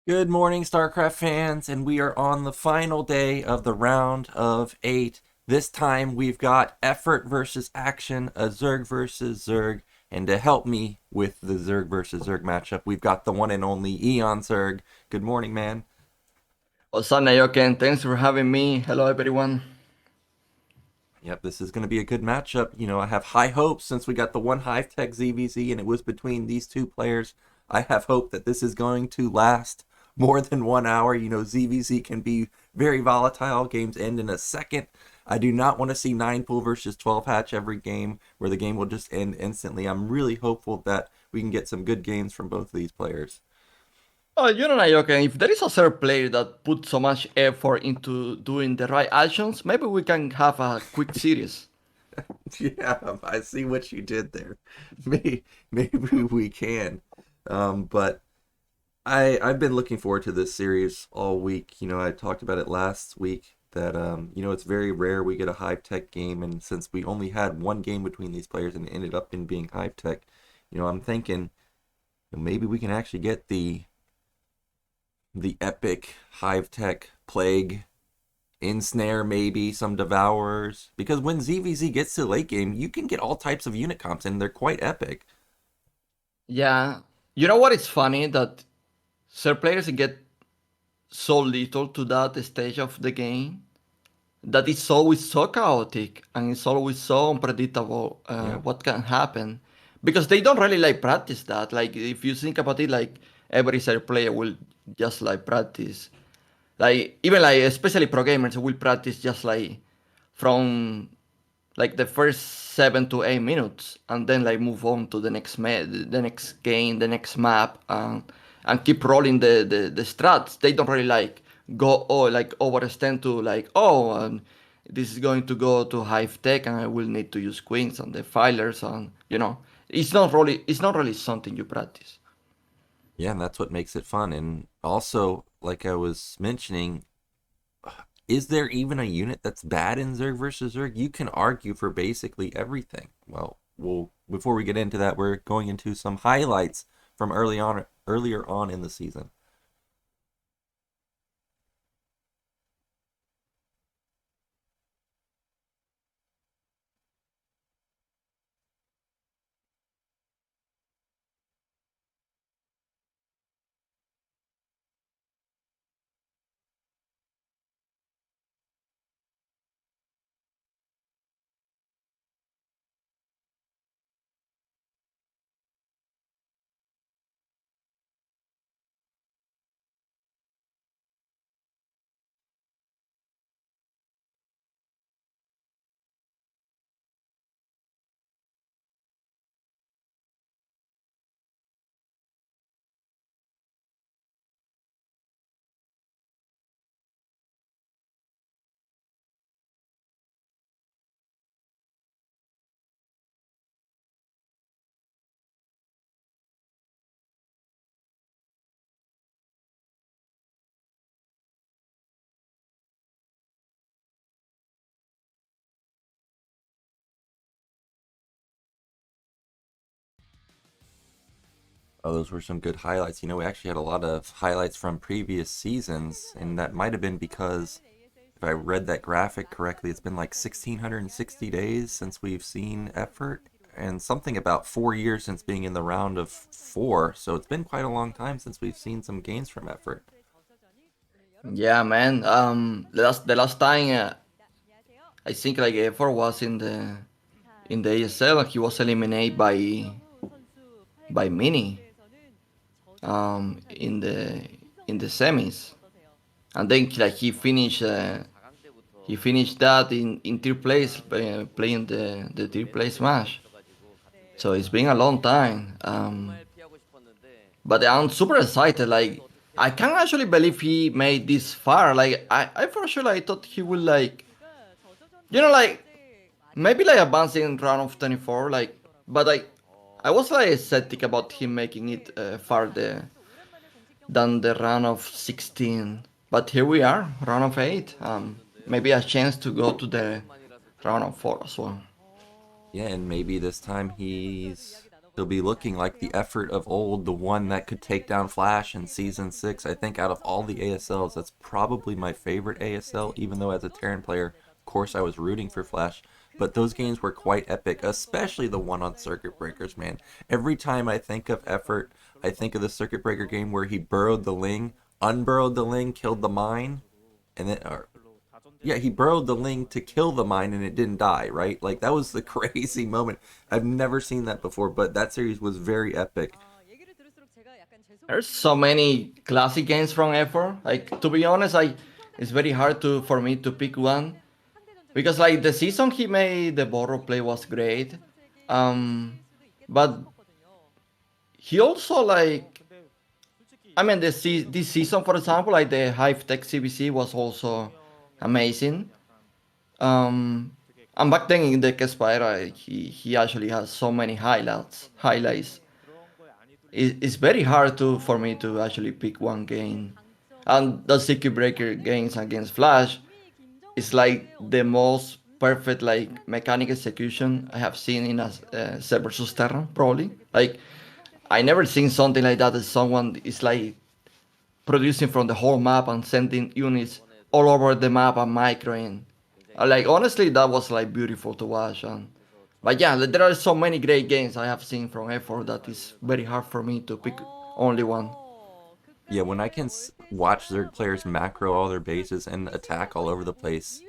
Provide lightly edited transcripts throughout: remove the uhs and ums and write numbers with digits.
Good morning, StarCraft fans, and we are on the final day of the round of 8. This time we've got effort versus action, a Zerg versus Zerg, and to help me with the Zerg versus Zerg matchup, we've got the one and only Eonzerg. Good morning, man. What's up, Nyoken? Thanks for having me. Hello, everyone. Yep, this is going to be a good matchup. I have high hopes since we got the one Hive Tech ZVZ and it was between these two players. I have hope that this is going to last more than 1 hour. ZVZ can be very volatile. Games end in a second. I do not want to see 9 pool versus 12 hatch every game where the game will just end instantly. I'm really hopeful that we can get some good games from both of these players. Oh, Nyoken, if there is a third player that put so much effort into doing the right actions, maybe we can have a quick series. Yeah, I see what you did there. Maybe we can. But I've been looking forward to this series all week. I talked about it last week that it's very rare we get a Hive Tech game, and since we only had one game between these players and it ended up in being Hive Tech, I'm thinking maybe we can actually get the epic Hive Tech Plague Ensnare, maybe some Devourers, because when ZVZ gets to late game, you can get all types of unit comps and they're quite epic. Yeah, you know what is funny? That third players get so little to that stage of the game that it's always so chaotic and it's always so unpredictable Yeah. what can happen because they don't really like practice that. Like if you think about it, like every third player will just like practice. Like even like especially pro gamers will practice just like from like the first 7 to 8 minutes and then like move on to the next game, the next map, and keep rolling the strats. They don't really like go or like overextend to like this is going to go to Hive Tech and I will need to use queens and the filers and it's not really something you practice. Yeah, and that's what makes it fun. And also, like I was mentioning, is there even a unit that's bad in Zerg versus Zerg? You can argue for basically everything. Well, before we get into that, we're going into some highlights from earlier on in the season. Oh, those were some good highlights. We actually had a lot of highlights from previous seasons, and that might have been because if I read that graphic correctly, it's been like 1,660 days since we've seen effort, and something about 4 years since being in the round of 4. So it's been quite a long time since we've seen some gains from effort. Yeah, man. The last time I think like Effort was in the ASL and he was eliminated by Mini in the semis, and then like he finished that in third place playing the third place match. So it's been a long time. But I'm super excited. Like I can't actually believe he made this far. Like I for sure like, I thought he would like like maybe like advancing round of 24. Like, but I was like skeptic about him making it farther than the round of 16. But here we are, round of 8. Maybe a chance to go to the round of 4 as well. Yeah, and maybe this time He'll be looking like the effort of old, the one that could take down Flash in Season 6. I think out of all the ASLs, that's probably my favorite ASL, even though as a Terran player, of course I was rooting for Flash. But those games were quite epic, especially the one on Circuit Breakers, man. Every time I think of effort, I think of the Circuit Breaker game where he burrowed the Ling, unburrowed the Ling, killed the mine, and then, yeah, he burrowed the Ling to kill the mine and it didn't die, right? Like, that was the crazy moment. I've never seen that before, but that series was very epic. There's so many classic games from F4. Like, to be honest, it's very hard for me to pick one because like the season he made, the Borrow play was great. Um, but he also like, I mean, this season, for example, like the Hive Tech CBC was also amazing. Um, and back then in the Kespira, he actually has so many highlights. It's very hard for me to actually pick one game. And the circuit breaker games against Flash is like the most perfect like mechanic execution I have seen in a Set versus Terra, probably. Like I never seen something like that. That someone is like producing from the whole map and sending units all over the map and microing. Like honestly, that was like beautiful to watch. But yeah, there are so many great games I have seen from F4 that is very hard for me to pick only one. Yeah, when I can watch Zerg players macro all their bases and attack all over the place,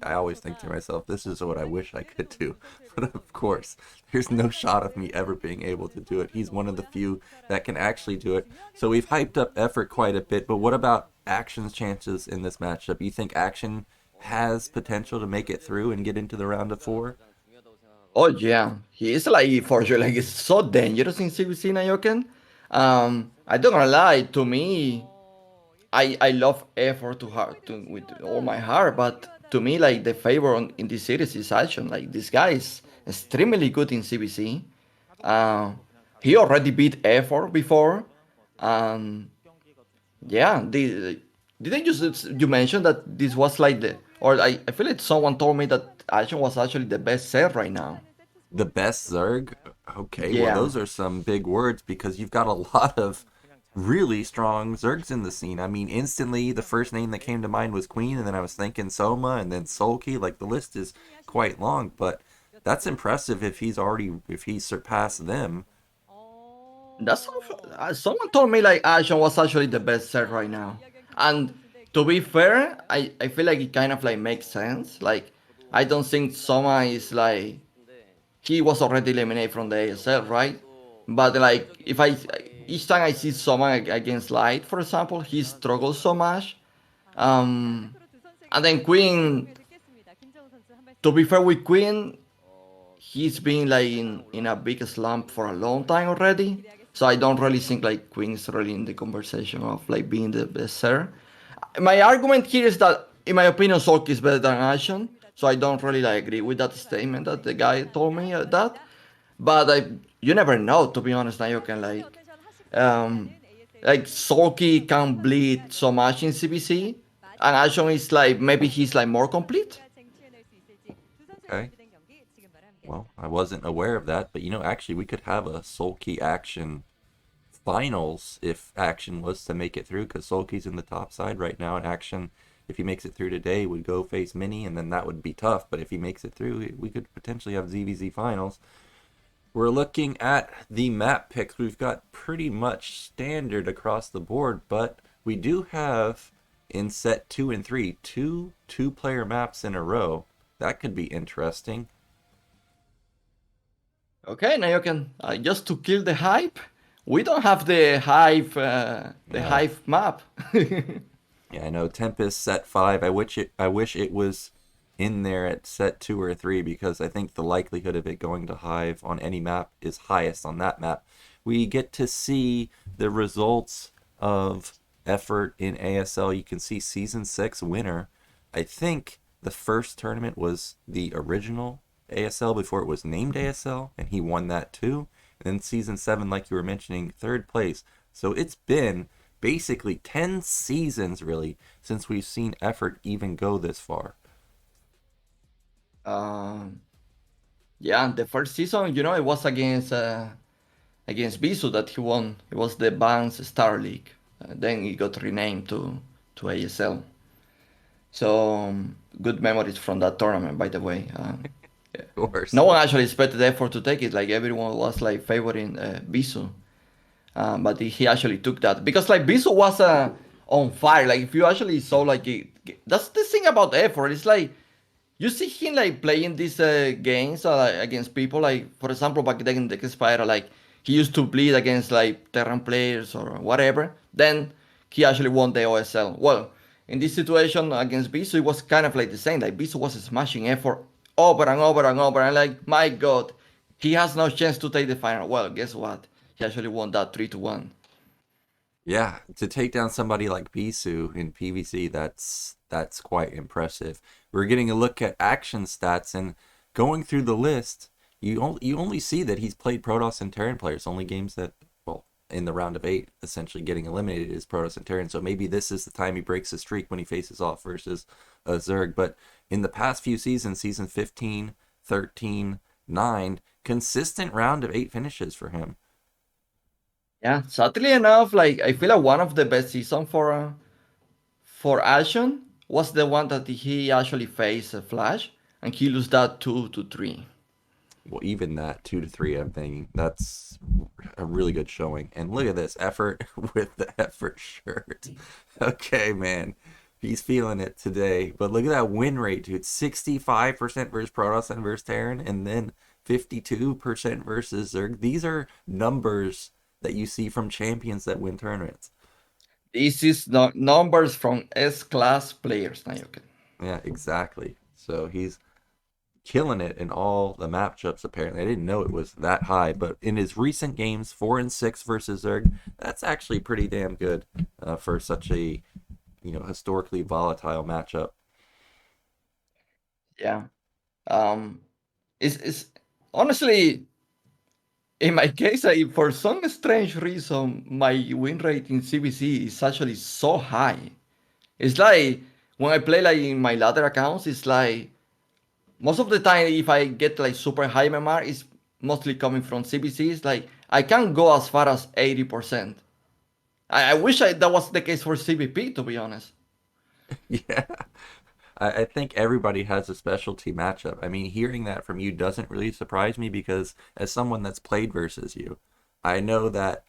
I always think to myself, this is what I wish I could do. But of course, there's no shot of me ever being able to do it. He's one of the few that can actually do it. So we've hyped up effort quite a bit, but what about Action's chances in this matchup? You think Action has potential to make it through and get into the round of 4? Oh yeah, he is like for sure like it's so dangerous in CBC Nyoken. I don't gonna lie, to me, I love effort to heart to with all my heart, but to me like the favor in this series is Action. Like this guy is extremely good in CBC. Uh, he already beat effort before. Um, yeah, didn't you mention that this was like the or I feel like someone told me that Action was actually the best set right now. The best Zerg? Okay, well, Yeah. those are some big words because you've got a lot of really strong Zergs in the scene. I mean, instantly, the first name that came to mind was Queen, and then I was thinking Soma, and then Sulky. Like, the list is quite long, but that's impressive if he's surpassed them. That's someone told me like Ashen was actually the best set right now. And to be fair, I feel like it kind of like makes sense. Like I don't think Soma is like he was already eliminated from the ASL, right? But like if I each time I see Soma against Light, for example, he struggles so much. Um, and then Queen, to be fair with Queen, he's been like in a big slump for a long time already. So I don't really think like Queen is really in the conversation of like being the best seller. My argument here is that in my opinion Sulk is better than Ashen. So I don't really like agree with that statement that the guy told me that. But you never know to be honest. Now you can um like Sulky can bleed so much in CBC and Ashen is like maybe he's like more complete. Okay. Well, I wasn't aware of that, but actually, we could have a Sulky Action finals if Action was to make it through, because Sulky's in the top side right now, and Action, if he makes it through today, would go face Mini, and then that would be tough. But if he makes it through, we could potentially have ZVZ finals. We're looking at the map picks. We've got pretty much standard across the board, but we do have in set 2 and 3 two-player maps in a row. That could be interesting. Okay, now you can just to kill the hype. We don't have the No. hive map. Yeah, I know Tempest set 5. I wish it was in there at set 2 or 3 because I think the likelihood of it going to Hive on any map is highest on that map. We get to see the results of effort in ASL. You can see season 6 winner. I think the first tournament was the original ASL before it was named ASL, and he won that too. And then season 7, like you were mentioning, third place. So it's been basically 10 seasons really since we've seen effort even go this far. um, yeah, the first season, it was against against Bisu that he won. It was the Ban's Star League. Then it got renamed to ASL. So good memories from that tournament, by the way. Yeah. Of course. No one actually expected the effort to take it. Like everyone was like favoring Bisu, but he actually took that because like Bisu was on fire. Like if you actually saw like that's the thing about effort. It's like you see him like playing these games against people. Like for example, back then in the Spyro, like he used to bleed against like Terran players or whatever. Then he actually won the OSL. Well, in this situation against Bisu, it was kind of like the same. Like Bisu was smashing effort over and over and over, and like my God, he has no chance to take the final. Well, guess what? He actually won that 3-1. Yeah, to take down somebody like Bisu in PvC, that's quite impressive. We're getting a look at action stats and going through the list. You only see that he's played Protoss and Terran players. Only games that, well, in the round of 8, essentially getting eliminated is Protoss and Terran. So maybe this is the time he breaks the streak when he faces off versus Zerg. But in the past few seasons, season 15, 13, 9, consistent round of 8 finishes for him. Yeah, sadly enough, like I feel like one of the best season for Arjun was the one that he actually faced a Flash and he lost that 2-3. Well, even that 2 to 3, I'm thinking that's a really good showing. And look at this effort with the effort shirt. Okay, man, he's feeling it today. But look at that win rate, dude. 65% versus Protoss and versus Terran, and then 52% versus Zerg. These are numbers that you see from champions that win tournaments. This is not numbers from S-class players, Nyoken. Yeah, exactly. So he's killing it in all the matchups. Apparently, I didn't know it was that high, but in his recent games, 4-6 versus Zerg, that's actually pretty damn good for such a historically volatile matchup. Yeah. Um, it's honestly in my case, for some strange reason, my win rate in CBC is actually so high. It's like when I play like in my ladder accounts, it's like most of the time if I get like super high MMR, it's mostly coming from CBCs. Like I can go as far as 80%. I wish that was the case for CBP, to be honest. Yeah. I think everybody has a specialty matchup. I mean, hearing that from you doesn't really surprise me because as someone that's played versus you, I know that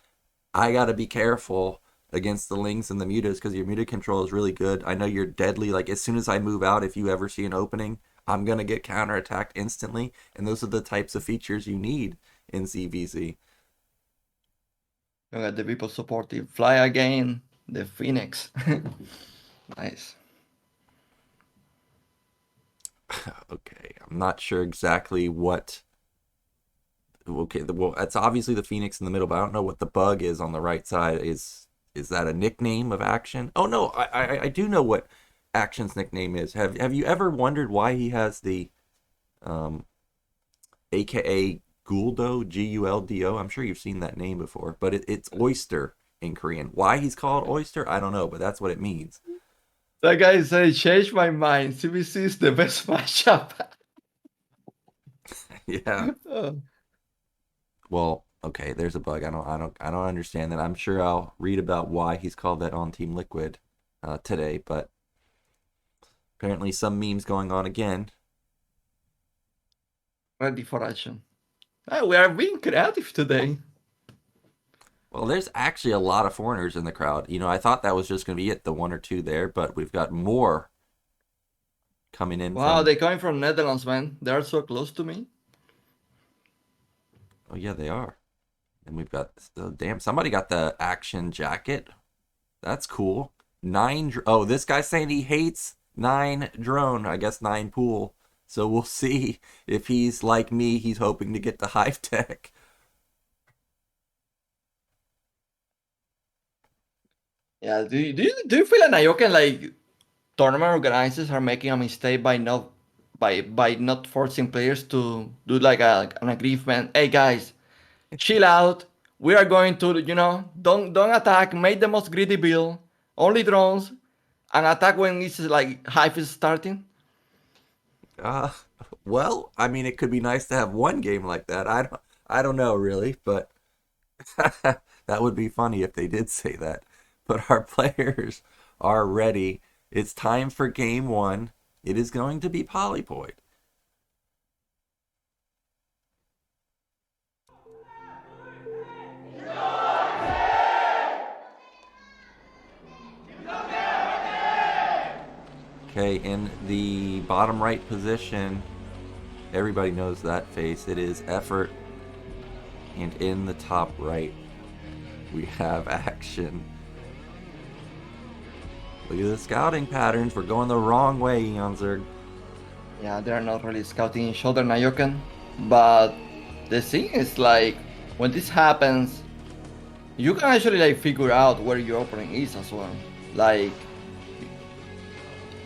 I got to be careful against the Lings and the Mutas because your muta control is really good. I know you're deadly. Like, as soon as I move out, if you ever see an opening, I'm going to get counterattacked instantly. And those are the types of features you need in ZVZ. Look at the people supporting Fly Again, the Phoenix. Nice. Okay, I'm not sure exactly what. Okay, well, it's obviously the Phoenix in the middle, but I don't know what the bug is on the right side. Is that a nickname of Action? Oh no, I do know what Action's nickname is. Have you ever wondered why he has the um AKA Guldo, Guldo? I'm sure you've seen that name before, but it's oyster in Korean. Why he's called oyster, I don't know, but that's what it means. That guy said, change my mind. CBC is the best matchup. Yeah. Well, okay, there's a bug. I don't understand that. I'm sure I'll read about why he's called that on Team Liquid today, but apparently some memes going on again. Ready for action. We are being creative today. Well, there's actually a lot of foreigners in the crowd. I thought that was just going to be it, the one or two there, but we've got more coming in Wow, from. they're coming from Netherlands, man. They are so close to me. Oh yeah, they are. And we've got. Oh, damn, somebody got the action jacket. That's cool. Oh, this guy's saying he hates 9 drone. I guess 9 pool. So we'll see if he's like me. He's hoping to get the hive tech. Yeah, do you feel like Nyoken like tournament organizers are making a mistake by not forcing players to do like an agreement? Hey guys, chill out. We are going to don't attack. Make the most greedy build. Only drones and attack when it's like hive is starting. Uh, well, I mean, it could be nice to have one game like that. I don't know really, but That would be funny if they did say that. But our players are ready. It's time for game one. It is going to be Polypoid. Okay, in the bottom right position, everybody knows that face. It is Effort. And in the top right, we have Action. Look at the scouting patterns. We're going the wrong way, Eonzerg. Yeah, they're not really scouting each other, Nyoken. But the thing is, like, when this happens, you can actually like figure out where your opening is as well. Like,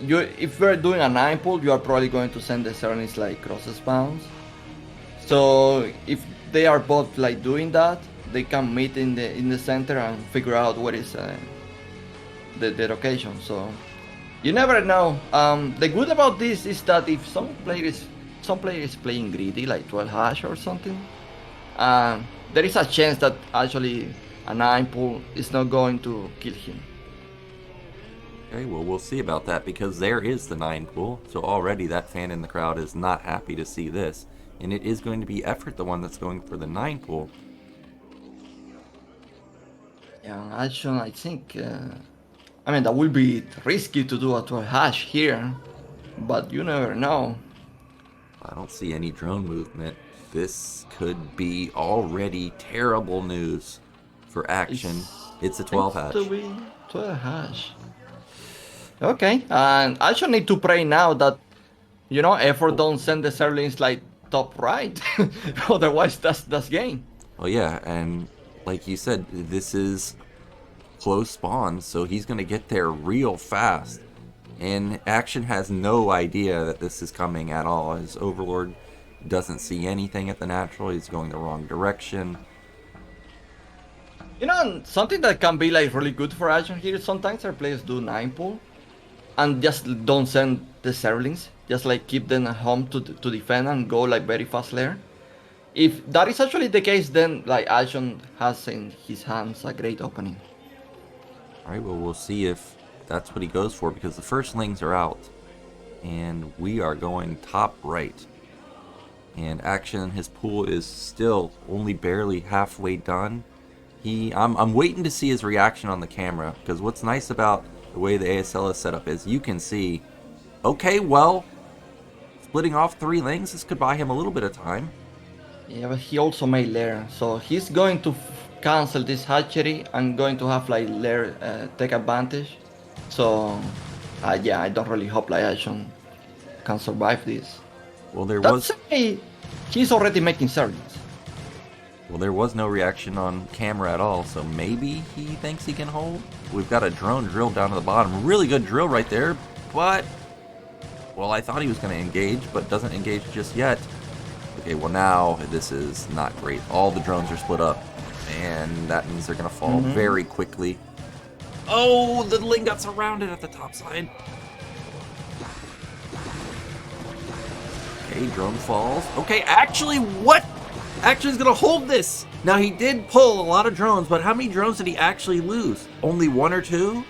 if you're doing a 9 pull, you are probably going to send the Zerlings like cross spawns. So if they are both like doing that, they can meet in the center and figure out what is the location. So you never know. The good about this is that if some player is playing greedy, like 12 hash or something, there is a chance that actually a 9 pull is not going to kill him. Okay, well, we'll see about that because there is the 9 pool. So already that fan in the crowd is not happy to see this. And it is going to be Effort, the one that's going for the 9 pool. Yeah, Arjun, I think. I mean, that would be risky to do a 12 hash here, but you never know. I don't see any drone movement. This could be already terrible news for Action. It's a 12 hash. To be 12 hash. Okay, and I should need to pray now that, you know, Effort don't send the Zerlings like top right. Otherwise, that's game. Well, yeah, and like you said, this is close spawn, so he's going to get there real fast. And Action has no idea that this is coming at all. His Overlord doesn't see anything at the natural. He's going the wrong direction. You know, something that can be like really good for Arjun here, sometimes our players do 9 pull and just don't send the Zerlings, just like keep them at home to defend and go like very fast there. If that is actually the case, then like Arjun has in his hands a great opening. Alright, well, we'll see if that's what he goes for because the first lings are out. And we are going top right. And Action, his pool is still only barely halfway done. I'm waiting to see his reaction on the camera because what's nice about the way the ASL is set up is you can see, okay, well, splitting off 3 lings, this could buy him a little bit of time. Yeah, but he also may lair, so he's going to cancel this hatchery and going to have like lair take advantage. So yeah, I don't really hope like Arjun can survive this. Well, He's already making Zerlings. Well, there was no reaction on camera at all, so maybe he thinks he can hold. We've got a drone drilled down to the bottom. Really good drill right there, but... Well, I thought he was going to engage, but doesn't engage just yet. Okay, well now, this is not great. All the drones are split up, and that means they're going to fall very quickly. Oh, the ling got surrounded at the top side. Okay, drone falls. Okay, actually, what? Action's gonna hold this. Now, he did pull a lot of drones, but how many drones did he actually lose? Only 1 or 2?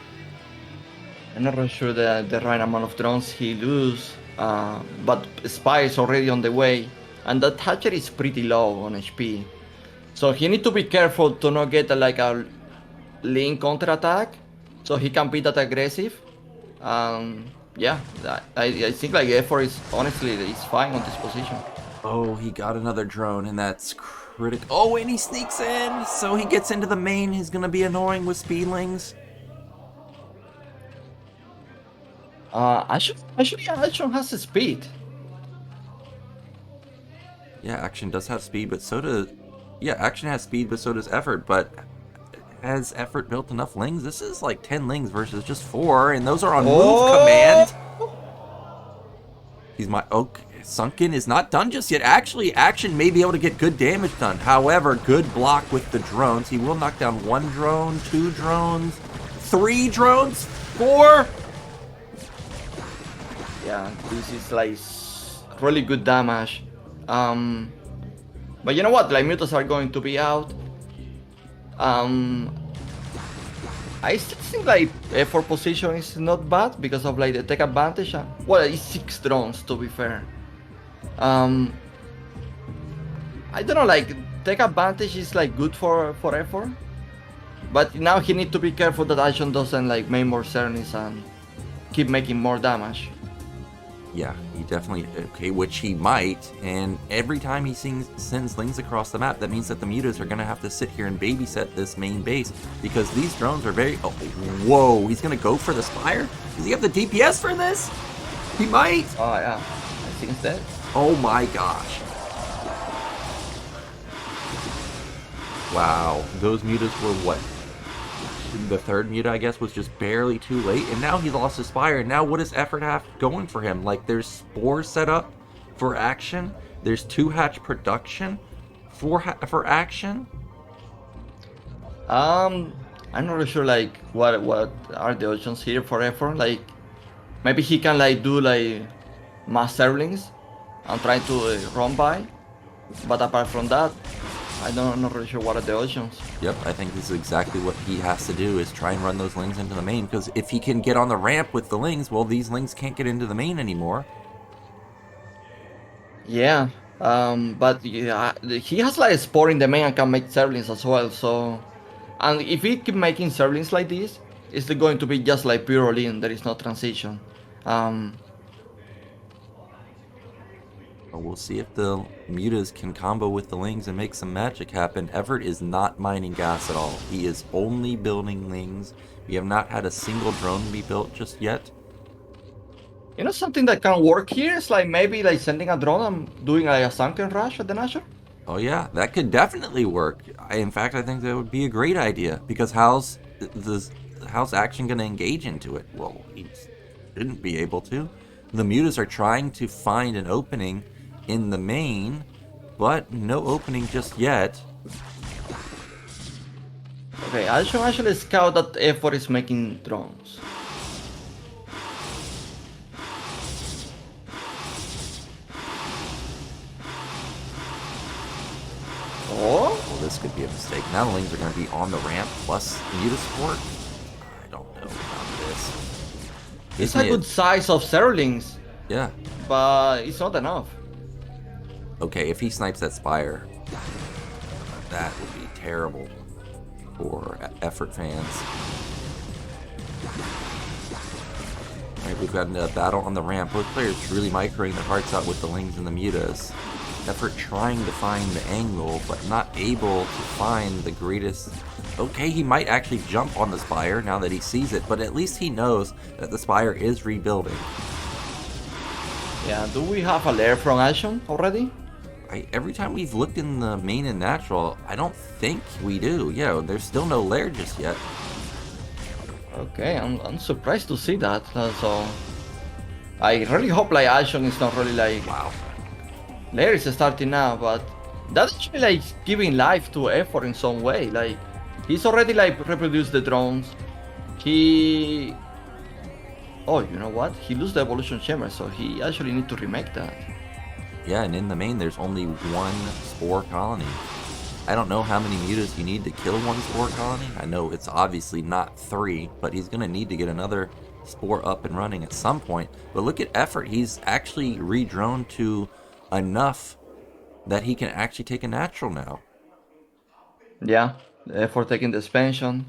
I'm not really sure the right amount of drones he lose, but Spy is already on the way, and that hatchery is pretty low on HP. So he need to be careful to not get like a link counter attack, so he can be that aggressive. Yeah, I think like Effort is honestly is fine on this position. Oh, he got another drone, and that's critical. Oh, and he sneaks in, so he gets into the main. He's gonna be annoying with speedlings. Actually, Arjun has a speed. Yeah, Action does have speed, but so does... Yeah, Action has speed, but so does Effort, but... Has Effort built enough lings? This is like 10 lings versus just 4, and those are on move command. He's my... Okay, Sunken is not done just yet. Actually, Action may be able to get good damage done. However, good block with the drones. He will knock down 1 drone, 2 drones, 3 drones, 4. Yeah, this is like really good damage. But you know what? Like mutas are going to be out. Um, I still think like effort position is not bad because of like the tech advantage. Well, it's 6 drones to be fair. Um, I don't know, like tech advantage is like good for effort, but now he need to be careful that Arjun doesn't like make more cernis and keep making more damage. Yeah, he definitely, okay, which he might, and every time he sends lings across the map, that means that the mutas are going to have to sit here and babysit this main base, because these drones are very, oh, whoa, he's going to go for the Spire? Does he have the DPS for this? He might! Oh yeah, I think it's dead. Oh my gosh. Wow, those mutas were what? The third muta, I guess, was just barely too late, and now he lost his Spire. Now what does effort have going for him? Like, there's spores set up for action. There's 2-hatch production for action. I'm not really sure like what are the options here for effort. Like maybe he can like do like mass servlings and try to run by. But apart from that, I'm not really sure what are the options. Yep, I think this is exactly what he has to do, is try and run those lings into the main, because if he can get on the ramp with the lings, well, these lings can't get into the main anymore. Yeah, but yeah, he has like a spore in the main and can make servlings as well. So, and if he keep making servlings like this, it's going to be just like pure lean. There is no transition. We'll see if the mutas can combo with the lings and make some magic happen. Everett is not mining gas at all. He is only building lings. We have not had a single drone be built just yet. You know something that can work here is like maybe like sending a drone and doing like a sunken rush at the Nashor? Oh yeah, that could definitely work. In fact, I think that would be a great idea, because how's Action going to engage into it? Well, he shouldn't be able to. The mutas are trying to find an opening in the main, but no opening just yet. Okay, I should actually scout that effort is making drones. Oh? Well, this could be a mistake. Now the lings are going to be on the ramp plus muta support. I don't know about this. It's a good size of serlings. Yeah. But it's not enough. Okay, if he snipes that Spire, that would be terrible for effort fans. Alright, we've got a battle on the ramp. Both players really microing their hearts out with the lings and the mutas. Effort trying to find the angle, but not able to find the greatest. Okay, he might actually jump on the Spire now that he sees it, but at least he knows that the Spire is rebuilding. Yeah, do we have a lair from Arjun already? Every time we've looked in the main and natural, I don't think we do. Yeah, there's still no lair just yet. Okay, I'm surprised to see that. So I really hope like Arjun is not really like, wow, lair is starting now, but that's actually like giving life to effort in some way. Like he's already like reproduced the drones. He, oh, you know what? He lose the evolution chamber, so he actually need to remake that. Yeah, and in the main, there's only one spore colony. I don't know how many mutas you need to kill one spore colony. I know it's obviously not 3, but he's going to need to get another spore up and running at some point. But look at effort. He's actually redroned to enough that he can actually take a natural now. Yeah, effort taking the expansion.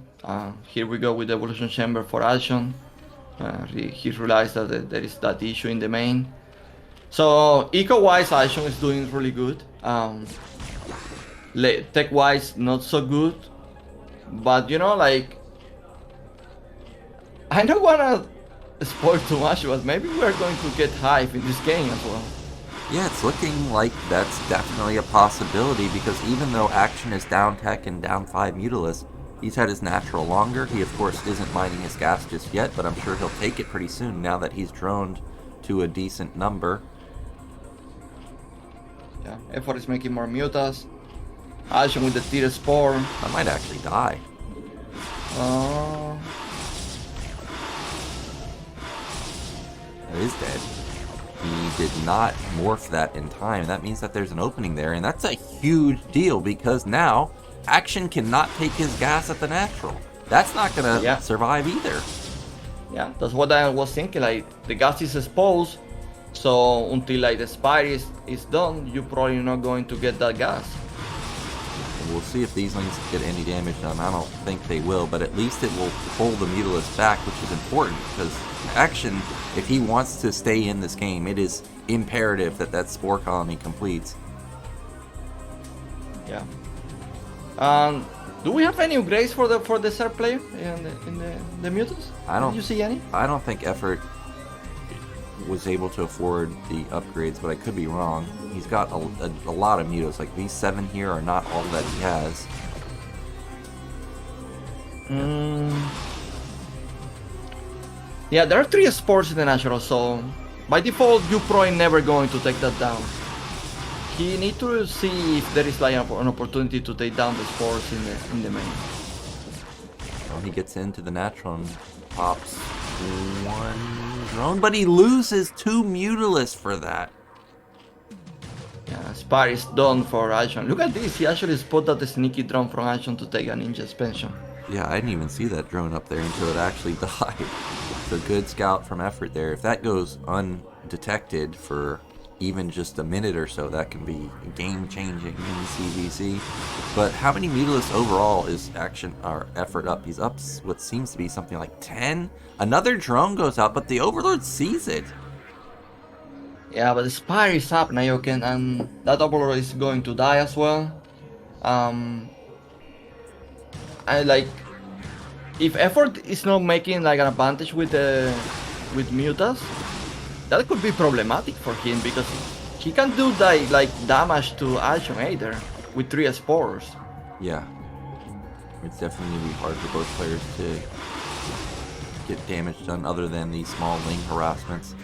Here we go with the evolution chamber for Arjun. He realized that there is that issue in the main. So eco-wise, Arjun is doing really good. Tech-wise, not so good. But you know, like, I don't wanna spoil too much, but maybe we're going to get hype in this game as well. Yeah, it's looking like that's definitely a possibility, because even though Action is down tech and down 5 Mutalis, he's had his natural longer. He, of course, isn't mining his gas just yet, but I'm sure he'll take it pretty soon now that he's droned to a decent number. Yeah, effort is making more mutas. Arjun with the Tear Spore. I might actually die. It is dead. He did not morph that in time. That means that there's an opening there, and that's a huge deal, because now Action cannot take his gas at the natural. That's not gonna Yeah. survive either. Yeah, that's what I was thinking. Like the gas is exposed, so until like the spire is done, you're probably not going to get that gas. And we'll see if these lings get any damage done. I don't think they will, but at least it will pull the Mutalisk back, which is important because Action, if he wants to stay in this game, it is imperative that that spore colony completes. Yeah. Do we have any upgrades for the third player in the Mutants? Did you see any? I don't think Effort was able to afford the upgrades, but I could be wrong. He's got a lot of Mutos. Like these 7 here are not all that he has. Yeah, there are 3 sports in the natural, so by default you're probably never going to take that down. He need to see if there is like an opportunity to take down the spores in the main. Well, he gets into the natural and pops 1 drone, but he loses 2 Mutalisk for that. Yeah, Spire is done for Arjun. Look at this, he actually spotted the sneaky drone from Arjun to take a ninja expansion. Yeah, I didn't even see that drone up there until it actually died. It's a good scout from Effort there. If that goes undetected for even just a minute or so, that can be game-changing in CVC. But how many Mutalisks overall is Action or Effort up? He's up what seems to be something like 10. Another drone goes out, but the Overlord sees it. Yeah, but the Spire is up, Nyoken, and that Overlord is going to die as well. I like if Effort is not making like an advantage with Mutas, that could be problematic for him because he can do like damage to Arjun either with 3 spores. Yeah, it's definitely gonna be hard for both players to get damage done other than these small ling harassments.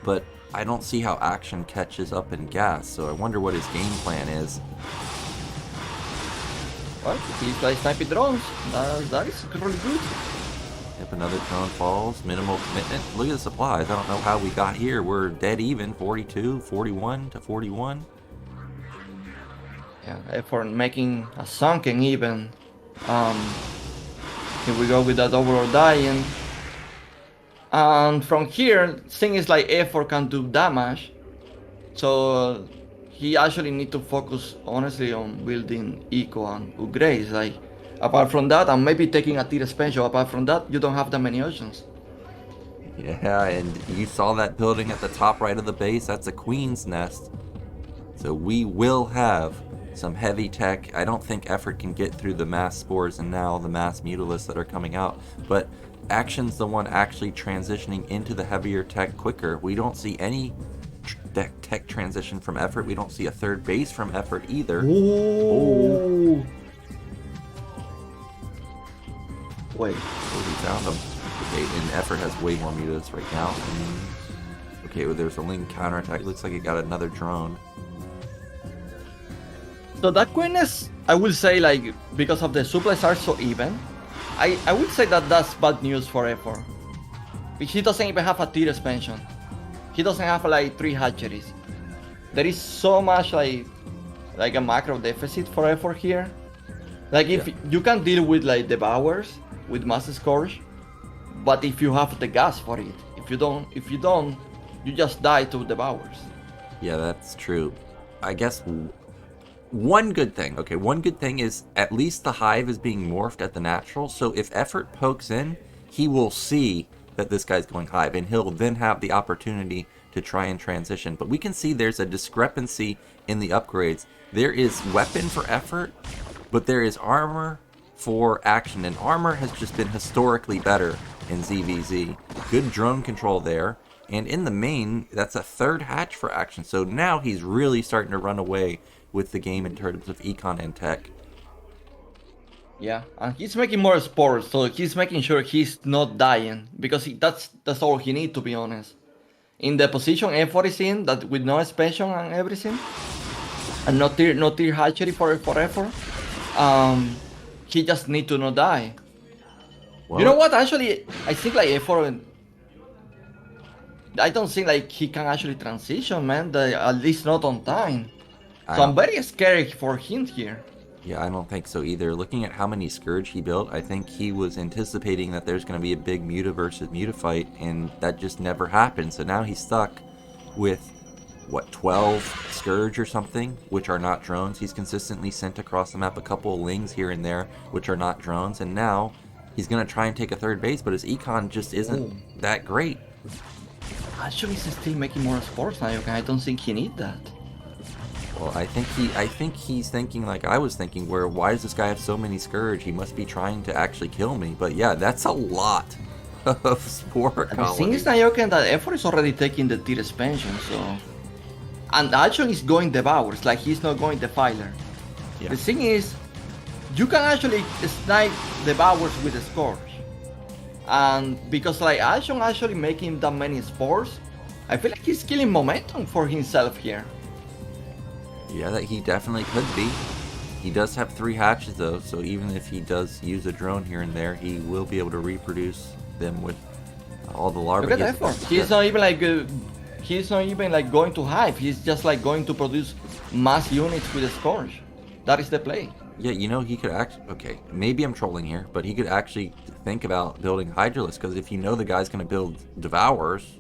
But I don't see how Action catches up in gas, so I wonder what his game plan is. Well, he plays sniping drones. That is really good. If another drone falls, minimal commitment. Look at the supplies. I don't know how we got here. We're dead even, 42, 41 to 41. Yeah, Effort making a sunken even. Here we go with that Overlord dying. And from here, thing is like Effort can do damage. So he actually need to focus honestly on building eco and upgrades. Like apart from that, and maybe taking a tier expansion. Apart from that, you don't have that many options. Yeah, and you saw that building at the top right of the base. That's a queen's nest. So we will have some heavy tech. I don't think Effort can get through the mass spores and now the mass Mutalisks that are coming out. But Action's the one actually transitioning into the heavier tech quicker. We don't see any tech transition from Effort. We don't see a third base from Effort either. Ooh. Wait. Oh, we found him. Okay, and Effort has way more Mutas right now. Okay, well, there's a Ling counterattack. Looks like it got another drone. So that quickness, I will say, like, because of the supplies are so even, I would say that that's bad news for Effort. He doesn't even have a tier expansion. He doesn't have like 3 hatcheries. There is so much like a macro deficit for Effort here. Like if you can deal with like devours with mass scourge, but if you have the gas for it, if you don't, you just die to devours. Yeah, that's true. I guess one good thing is at least the hive is being morphed at the natural, so if Effort pokes in, he will see that this guy's going hive, and he'll then have the opportunity to try and transition. But we can see there's a discrepancy in the upgrades. There is weapon for Effort, but there is armor for Action, and armor has just been historically better in ZVZ. Good drone control there, and in the main, that's a 3rd hatch for Action, so now he's really starting to run away with the game in terms of econ and tech. Yeah, and he's making more spores, so he's making sure he's not dying, because that's all he needs, to be honest. In the position Effort is in, that with no expansion and everything, and no tier hatchery for Effort, he just need to not die. Well, you know what? Actually, I think like Effort, I don't think like he can actually transition, man. At least not on time. So I'm very scared for him here. Yeah, I don't think so either. Looking at how many Scourge he built, I think he was anticipating that there's going to be a big Muta versus Muta fight, and that just never happened. So now he's stuck with, what, 12 Scourge or something, which are not drones. He's consistently sent across the map a couple of Lings here and there, which are not drones, and now he's going to try and take a third base, but his econ just isn't that great. Actually, he's still making more spores now. Okay, I don't think he needs that. Well, I think he's thinking like I was thinking, where why does this guy have so many Scourge? He must be trying to actually kill me. But yeah, that's a lot of spore The thing colonies. is, Nyoken, that effort is already taking the tier expansion, so... And Arjun is going Devours, like he's not going Defiler. Yeah. The thing is, you can actually snipe Devours with a Scourge. And because like Arjun actually making that many spores, I feel like he's killing momentum for himself here. Yeah, that he definitely could be. He does have 3 hatches though, so even if he does use a drone here and there, he will be able to reproduce them with all the larvae. Look at the effort. He's not even like going to hive. He's just like going to produce mass units with a Scourge. That is the play. Yeah, you know, he could actually... Okay, maybe I'm trolling here, but he could actually think about building Hydralisk, because if you know the guy's going to build Devours,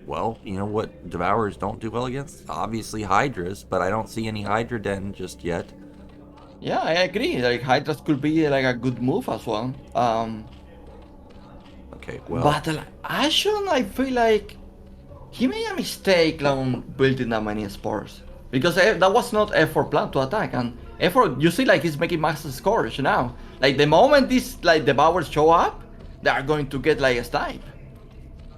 well, you know what Devours don't do well against? Obviously Hydras, but I don't see any Hydra Den just yet. Yeah, I agree. Like Hydras could be like a good move as well. Okay, well... But Ashon, I feel like he made a mistake on building that many spores. Because that was not effort plan to attack, and effort, you see like he's making max Scourge now. Like the moment these like Devours show up, they are going to get like a snipe.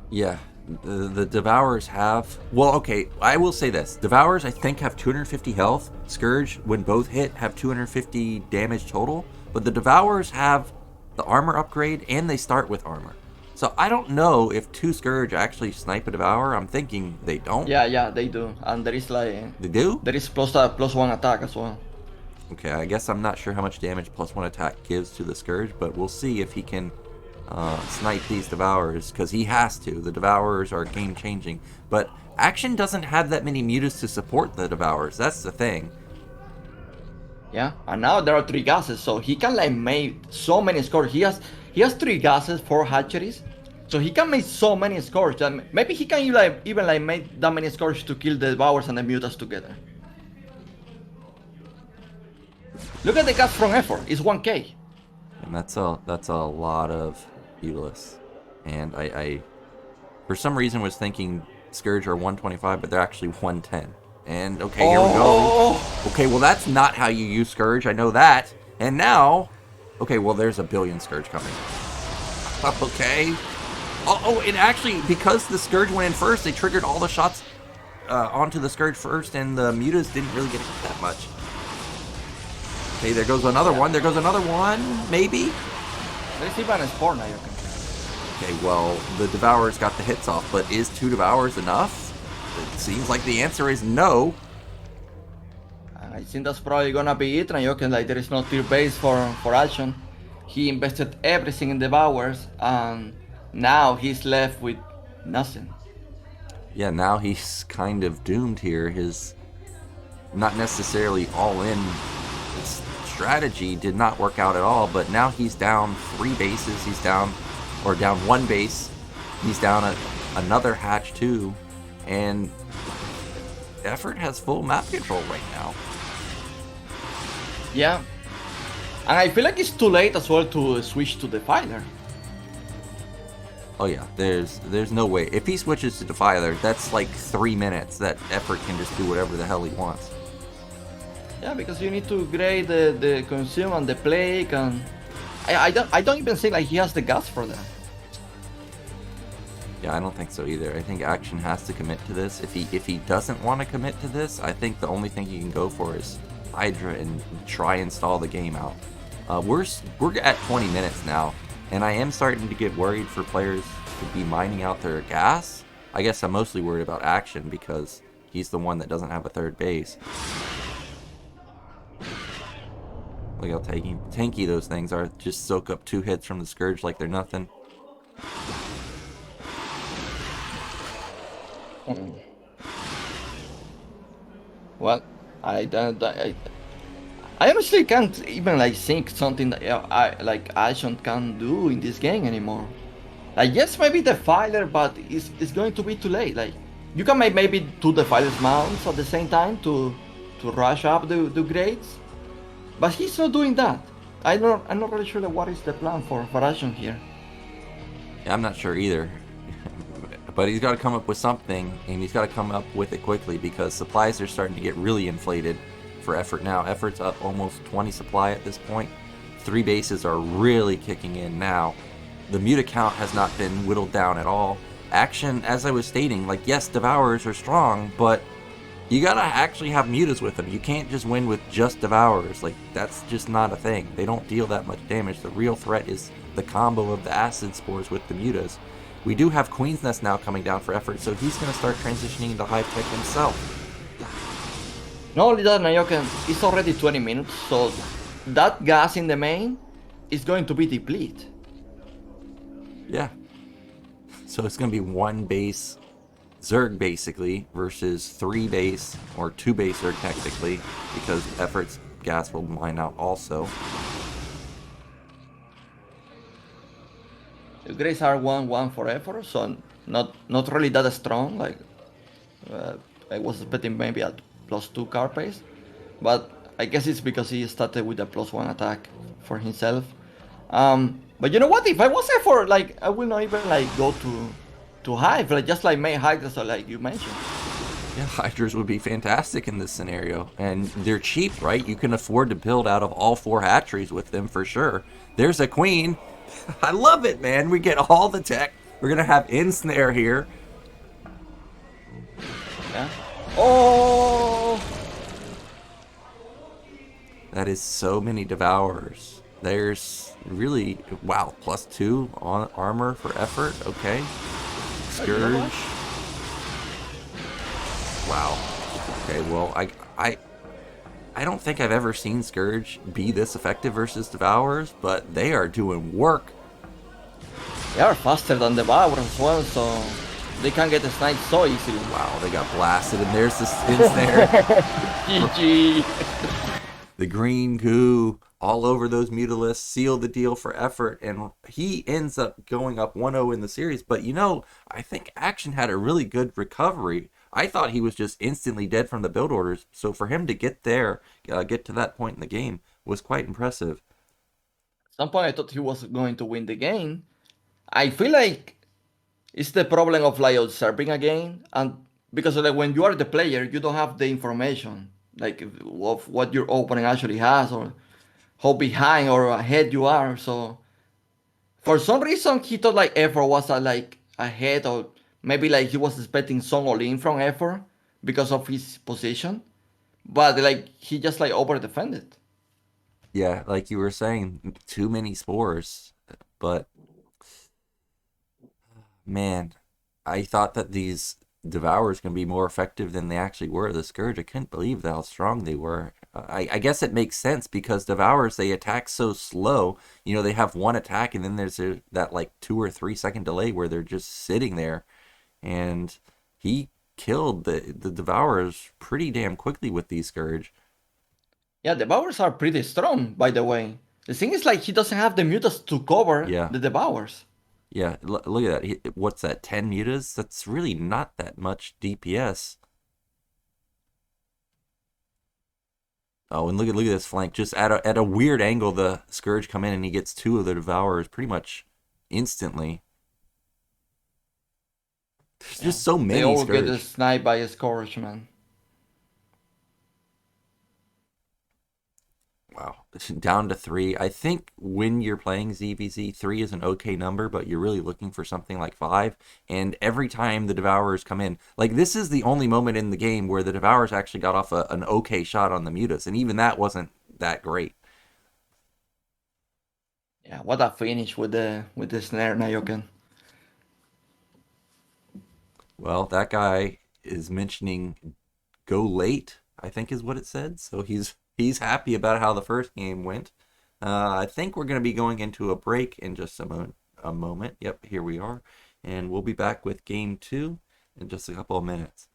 Yeah, the Devours have... Well, okay, I will say this. Devours, I think, have 250 health. Scourge, when both hit, have 250 damage total. But the Devours have the armor upgrade, and they start with armor. So I don't know if 2 Scourge actually snipe a Devourer. I'm thinking they don't. Yeah, they do. And there is like... They do? There is plus 1 attack as well. Okay, I guess I'm not sure how much damage +1 attack gives to the Scourge, but we'll see if he can snipe these Devourers, because he has to. The Devourers are game-changing. But Action doesn't have that many mutas to support the Devourers. That's the thing. Yeah, and now there are 3 gases, so he can like make so many scores. He has 3 gases, 4 hatcheries, so he can make so many scores that maybe he can even make that many scores to kill the Devours and the mutas together. Look at the gas from effort, it's 1k. And that's a lot of Utilus. And I for some reason was thinking Scourge are 125, but they're actually 110. And okay, here we go. Okay, well that's not how you use Scourge, I know that. And now, okay, well there's a billion Scourge coming. Okay. Oh, and actually, because the Scourge went in first, they triggered all the shots onto the Scourge first, and the mutas didn't really get hit that much. Okay, there goes another one. There goes another one, maybe? There's even a spore now, Okay, well, the Devourers got the hits off, but is 2 Devourers enough? It seems like the answer is no. I think that's probably gonna be it, Nyoken. Like, there is no tier base for Arjun. He invested everything in Devours, and now he's left with nothing. Yeah, now he's kind of doomed here. His not necessarily all-in strategy did not work out at all, but now he's down 3 bases. He's down 1 base. He's down another hatch too, and Effort has full map control right now. Yeah, and I feel like it's too late as well to switch to Defiler. Oh yeah, there's no way. If he switches to Defiler, that's like 3 minutes that Effort can just do whatever the hell he wants. Yeah, because you need to grade the consume and the plague, and I don't even think like he has the guts for that. Yeah, I don't think so either. I think Action has to commit to this. If he doesn't want to commit to this, I think the only thing he can go for is Hydra and try and stall the game out. We're at 20 minutes now, and I am starting to get worried for players to be mining out their gas. I guess I'm mostly worried about Action because he's the one that doesn't have a third base. Look how tanky those things are. Just soak up 2 hits from the Scourge like they're nothing. Well, I honestly can't even like think something that I like Arjun can do in this game anymore. Like yes, maybe the filer, but it's going to be too late. Like you can make maybe two defiler's mounts at the same time to rush up the grades, but he's not doing that. I'm not really sure what is the plan for Arjun here. Yeah, I'm not sure either. But he's got to come up with something, and he's got to come up with it quickly because supplies are starting to get really inflated for effort now. Effort's up almost 20 supply at this point. 3 bases are really kicking in now. The muta count has not been whittled down at all. Action, as I was stating, like yes, devourers are strong, but you gotta actually have mutas with them. You can't just win with just devourers. Like that's just not a thing. They don't deal that much damage. The real threat is the combo of the acid spores with the mutas. We do have Queen's Nest now coming down for effort, so he's gonna start transitioning into high tech himself. Not only that, Nyoken, it's already 20 minutes, so that gas in the main is going to be depleted. Yeah. So it's gonna be 1 base Zerg basically versus 3 base or 2 base Zerg technically, because effort's gas will mine out also. The grades are 1-1 for effort, so not really that strong. Like uh, I was expecting maybe at +2 car pace, but I guess it's because he started with a +1 attack for himself. But you know what? If I was effort, like I will not even like go to hive, like just like make hive, so like you mentioned. Yeah, Hydras would be fantastic in this scenario. And they're cheap, right? You can afford to build out of all 4 hatcheries with them for sure. There's a queen. I love it, man. We get all the tech. We're going to have Ensnare here. Yeah. Oh. That is so many Devourers. There's really, wow, +2 on armor for effort. Okay. You know Scourge. what? Wow. Okay, well, I don't think I've ever seen Scourge be this effective versus Devourers, but they are doing work. They are faster than the Bauer as well, so they can get sniped so easily. Wow, they got blasted, and there's the Ensnare. GG. The green goo all over those Mutalisks, seal the deal for effort, and he ends up going up 1-0 in the series. But you know, I think Action had a really good recovery. I thought he was just instantly dead from the build orders, so for him to get there, get to that point in the game, was quite impressive. At some point I thought he was going to win the game. I feel like it's the problem of like observing a game, and because like when you are the player, you don't have the information like of what your opponent actually has or how behind or ahead you are. So for some reason he thought like effort was like ahead, or maybe like he was expecting some all in from effort because of his position, but like he just like over defended. Yeah, like you were saying, too many spores. But man, I thought that these Devourers can be more effective than they actually were. The Scourge, I couldn't believe how strong they were. I guess it makes sense because Devourers, they attack so slow. You know, they have one attack and then there's that like 2 or 3 second delay where they're just sitting there. And he killed the Devourers pretty damn quickly with these Scourge. Yeah, the Devours are pretty strong, by the way. The thing is like he doesn't have the mutas to cover Yeah. the Devours. Yeah, look at that. What's that, 10 mutas? That's really not that much DPS. Oh, and look at this flank. Just at a weird angle, the Scourge come in and he gets 2 of the Devourers pretty much instantly. There's Yeah. just so They many all get Scourge. sniped by a Scourge, man. Wow. Down to 3. I think when you're playing ZVZ, 3 is an okay number, but you're really looking for something like 5. And every time the Devourers come in, like this is the only moment in the game where the Devourers actually got off an okay shot on the Mutas, and even that wasn't that great. Yeah, what a finish with the snare, Nyoken. Well, that guy is mentioning go late, I think is what it said. So he's happy about how the first game went. I think we're going to be going into a break in just a moment. Yep, here we are. And we'll be back with game 2 in just a couple of minutes.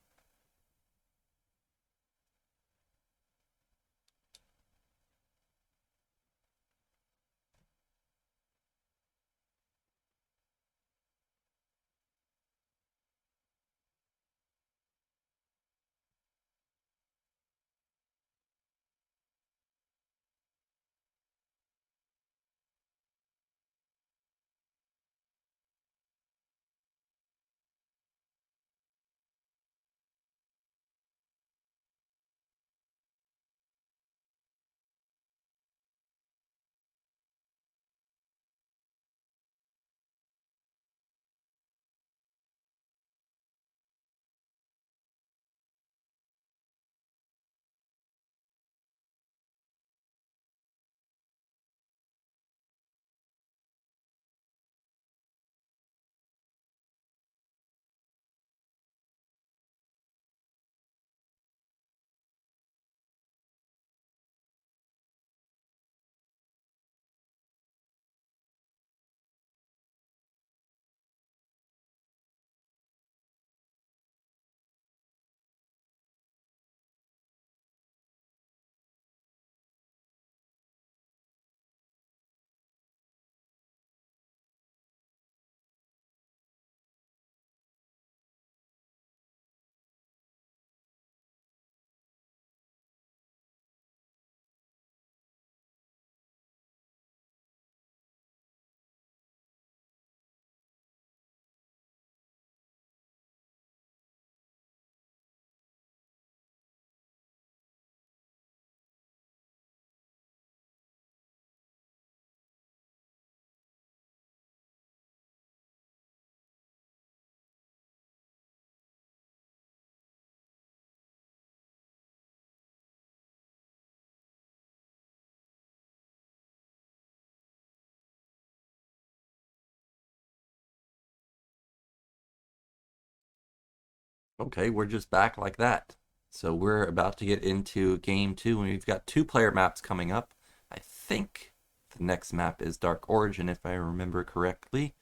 Okay, we're just back like that. So we're about to get into game 2, and we've got 2-player maps coming up. I think the next map is Dark Origin, if I remember correctly.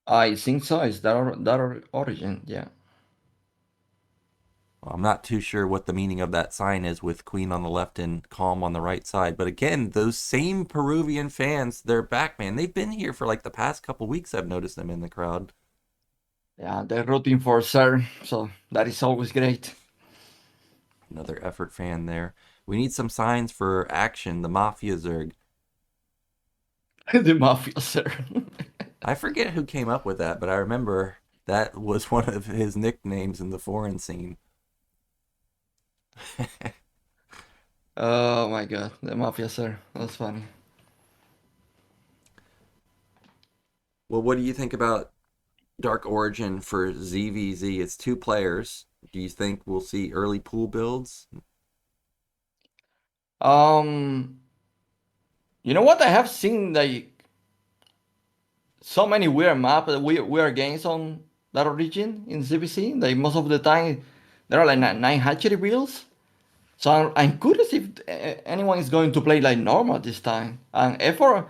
I think so. It's that origin, yeah. Well, I'm not too sure what the meaning of that sign is with Queen on the left and Calm on the right side. But again, those same Peruvian fans, they're back, man. They've been here for like the past couple weeks. I've noticed them in the crowd. Yeah, they're rooting for Sir, so that is always great. Another effort fan there. We need some signs for action, the Mafia Zerg. The Mafia, Sir. I forget who came up with that, but I remember that was one of his nicknames in the foreign scene. Oh my god, the Mafia, Sir. That's funny. Well, what do you think about Dark Origin for ZVZ? It's 2 players. Do you think we'll see early pool builds? You know what? I have seen like so many weird maps, weird games on that origin in CBC. Like most of the time, there are like 9 hatchery builds. So I'm curious if anyone is going to play like normal this time. And Effort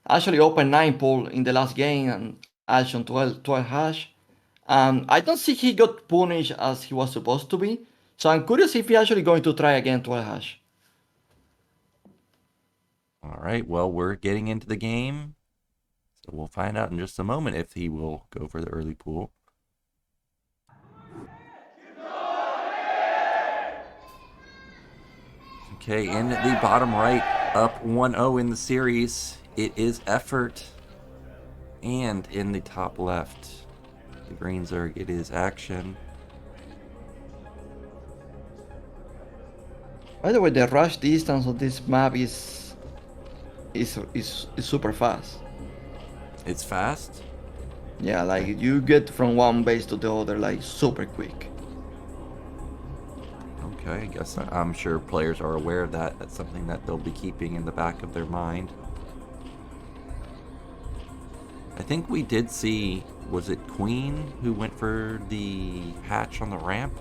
actually opened 9 pool in the last game and Arjun 12 hash. And I don't think he got punished as he was supposed to be. So I'm curious if he actually going to try again 12 hash. All right, well, we're getting into the game. So we'll find out in just a moment if he will go for the early pool. Okay, in the bottom right, up 1-0 in the series, it is Effort. And in the top left, the Eonzerg, it is Action. By the way, the rush distance of this map is super fast. It's fast. Yeah, like you get from one base to the other like super quick. Okay, I guess I'm sure players are aware of that. That's something that they'll be keeping in the back of their mind. I think we did see, was it Queen who went for the hatch on the ramp?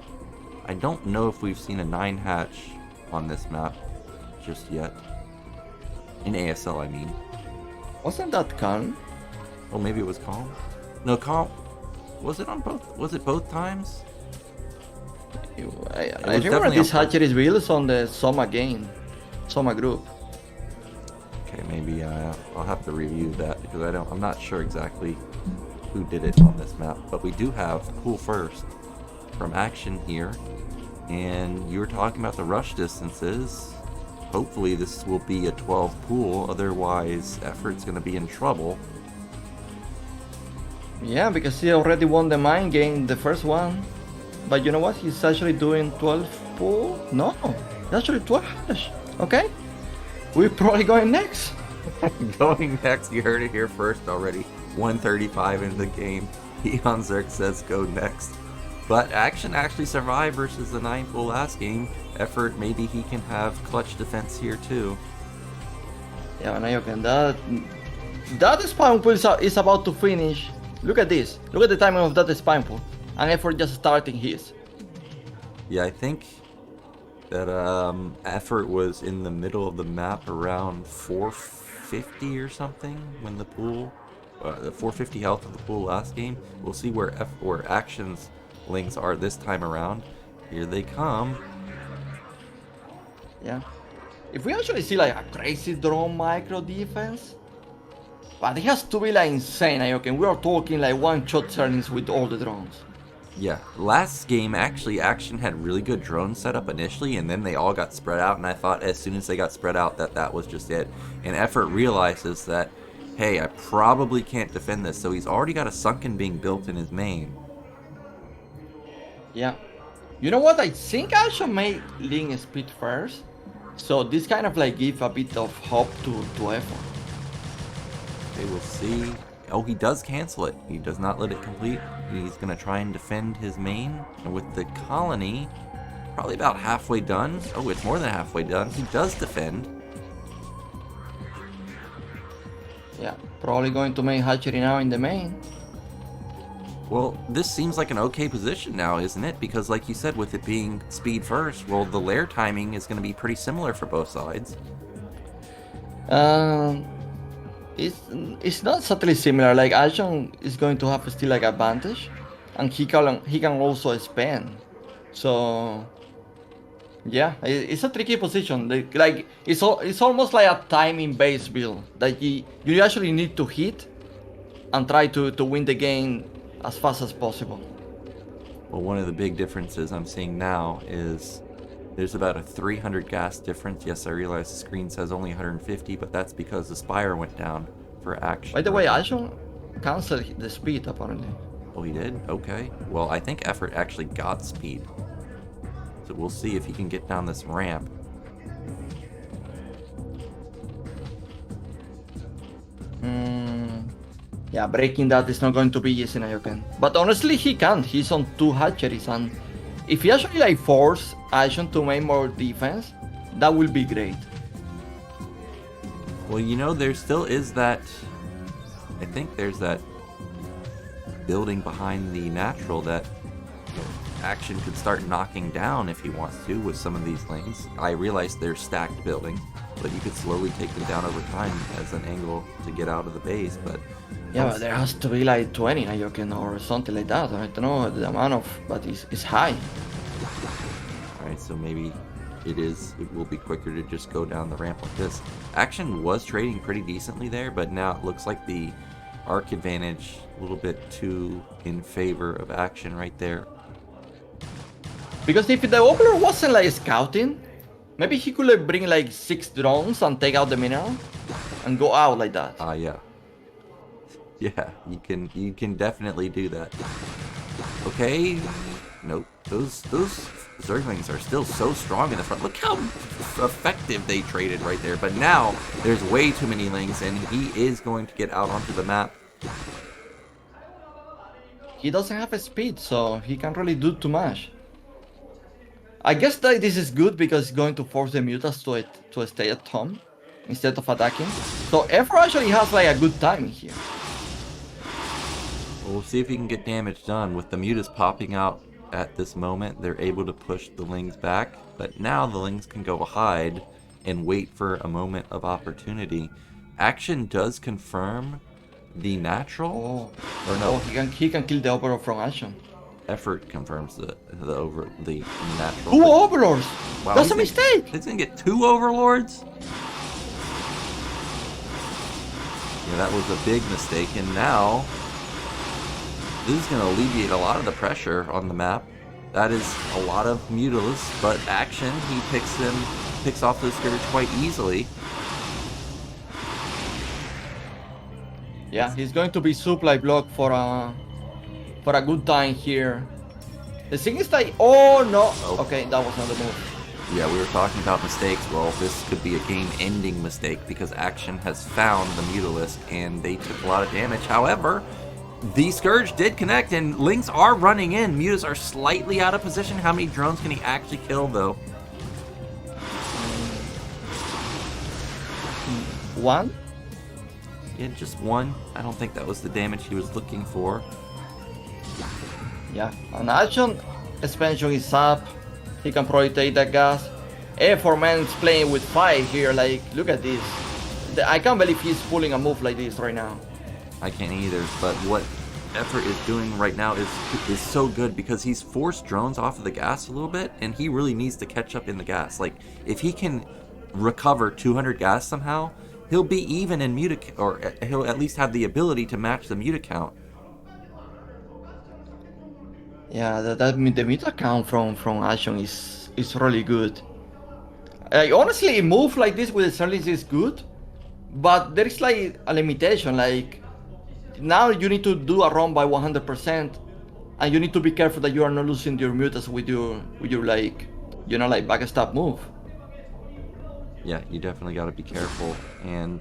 I don't know if we've seen a 9 hatch on this map just yet. In ASL, I mean. Wasn't that Khan? Oh, maybe it was Calm? No, Calm. Was it on both? Was it both times? I remember this hatchery builds on the Soma game, Soma group. Okay, maybe I'll have to review that because I'm not sure exactly who did it on this map. But we do have Pool First from Action here. And you were talking about the rush distances. Hopefully this will be a 12 pool, otherwise Effort's going to be in trouble. Yeah, because he already won the mine game, the first one. But you know what? He's actually doing 12 pool? No, he's actually 12 hash. Okay, we're probably going next. Going next, you heard it here first already. 135 in the game. Eonzerg says go next. But Action actually survived versus the 9 pool last game. Effort, maybe he can have clutch defense here too. Yeah, Nyoken, that spawn pool is about to finish. Look at this. Look at the timing of that spawn pool. And Effort just starting his. Yeah, I think that Effort was in the middle of the map around 450 or something when the pool, the 450 health of the pool last game. We'll see where Action's links are this time around. Here they come. Yeah. If we actually see like a crazy drone micro defense, but it has to be like insane, Nyoken. We are talking like one-shot turnings with all the drones. Yeah, last game actually Action had really good drone setup initially, and then they all got spread out, and I thought as soon as they got spread out that was just it. And Effort realizes that, hey, I probably can't defend this, so he's already got a sunken being built in his main. Yeah. You know what? I think I should make Link speed first. So this kind of like give a bit of hope to Effort. Okay, we'll see. Oh, he does cancel it. He does not let it complete. He's going to try and defend his main. And with the colony, probably about halfway done. Oh, it's more than halfway done. He does defend. Yeah, probably going to make hatchery now in the main. Well, this seems like an okay position now, isn't it? Because like you said, with it being speed first, well, the lair timing is going to be pretty similar for both sides. Um, it's not subtly similar. Like Arjun is going to have still like advantage, and he can also expand. So yeah, it's a tricky position. Like it's almost like a timing based build that you actually need to hit and try to win the game as fast as possible. Well, one of the big differences I'm seeing now is there's about a 300 gas difference. Yes, I realize the screen says only 150, but that's because the spire went down for action. By the way, Arjun canceled the speed apparently. Oh, he did? Okay. Well, I think Effort actually got speed. So we'll see if he can get down this ramp. Yeah, breaking that is not going to be easy, Nyoken. But honestly, he can't. He's on 2 hatcheries, and if he actually like force Arjun to make more defense, that will be great. Well, you know, there still is that... I think there's that building behind the natural that Action could start knocking down if he wants to with some of these lanes. I realize they're stacked buildings, but you could slowly take them down over time as an angle to get out of the base, but... Yeah, but there has to be like 20 Nyoken or something like that. I don't know the amount of, but it's high. Alright, so maybe it will be quicker to just go down the ramp like this. Action was trading pretty decently there, but now it looks like the arc advantage a little bit too in favor of Action right there. Because if the Overlord wasn't like scouting, maybe he could like bring like 6 drones and take out the mineral and go out like that. Yeah. Yeah, you can definitely do that. Okay. Nope. Those Zerglings are still so strong in the front. Look how effective they traded right there. But now there's way too many Lings, and he is going to get out onto the map. He doesn't have a speed, so he can't really do too much. I guess that this is good because it's going to force the Mutas to stay at home instead of attacking. So Efro actually has like a good timing here. We'll see if he can get damage done. With the Mutas popping out at this moment, they're able to push the Lings back. But now the Lings can go hide and wait for a moment of opportunity. Action does confirm the natural. Oh, or no, he can kill the Overlord from Action. Effort confirms the natural. 2 Overlords! Wow, That's a mistake! He's gonna get 2 Overlords? Yeah, that was a big mistake, and now this is gonna alleviate a lot of the pressure on the map. That is a lot of Mutilis, but Action, he picks off the Scourge quite easily. Yeah, he's going to be supply block for a good time here. The thing is like, oh no, okay, that was not the move. Yeah, we were talking about mistakes. Well, this could be a game-ending mistake because Action has found the Mutalisk and they took a lot of damage. However, the Scourge did connect and Lings are running in. Mutas are slightly out of position. How many drones can he actually kill, though? 1? Yeah, just 1. I don't think that was the damage he was looking for. Yeah, and Action expansion is up. He can probably take that gas. A4Man is playing with fire here. Like, look at this. I can't believe he's pulling a move like this right now. I can't either, but what Effort is doing right now is so good because he's forced drones off of the gas a little bit, and he really needs to catch up in the gas. Like, if he can recover 200 gas somehow, he'll be even in muta, or he'll at least have the ability to match the muta count. Yeah, the meta count from Action is really good. Honestly, a move like this with the Sterlings is good, but there is like a limitation. Like, now you need to do a run by 100%, and you need to be careful that you are not losing your mutas with your like, you know, like backstab move. Yeah, you definitely got to be careful, and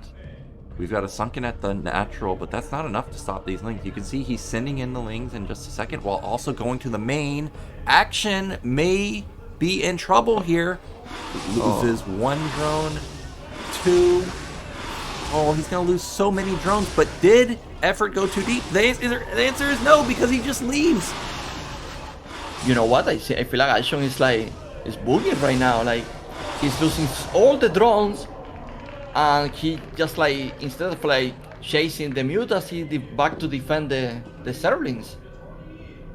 we've got a Sunken at the natural, but that's not enough to stop these Lings. You can see he's sending in the Lings in just a second while also going to the main. Action may be in trouble here. Loses 1 drone, 2. Oh, he's going to lose so many drones, but did effort go too deep? The answer is no, because he just leaves. You know what? I feel like Arjun is bugging right now. Like he's losing all the drones, and he just like instead of like chasing the mutas, he back to defend the servlings.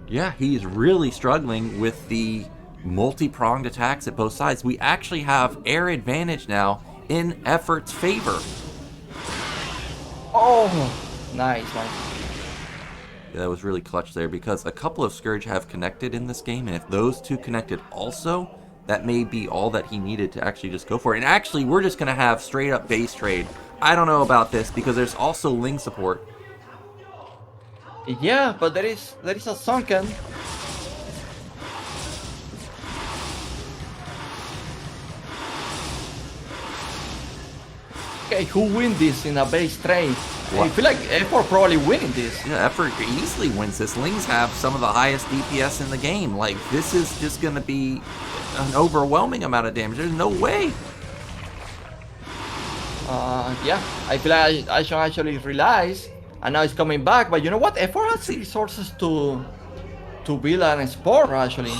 Yeah, he's really struggling with the multi-pronged attacks at both sides. We actually have air advantage now in effort's favor. Oh, nice. Yeah, that was really clutch there, because a couple of Scourge have connected in this game, and if those two connected also, that may be all that he needed to actually just go for it. And actually, we're just going to have straight up base trade. I don't know about this, because there's also Ling support. Yeah, but there is a sunken. Okay, who win this in a base trade? I feel like Effort probably winning this. Yeah, Effort easily wins this. Lings have some of the highest DPS in the game. Like, this is just going to be an overwhelming amount of damage. There's no way. Yeah, I feel like I should actually realize, and now it's coming back. But you know what? Effort has resources to build an sport actually.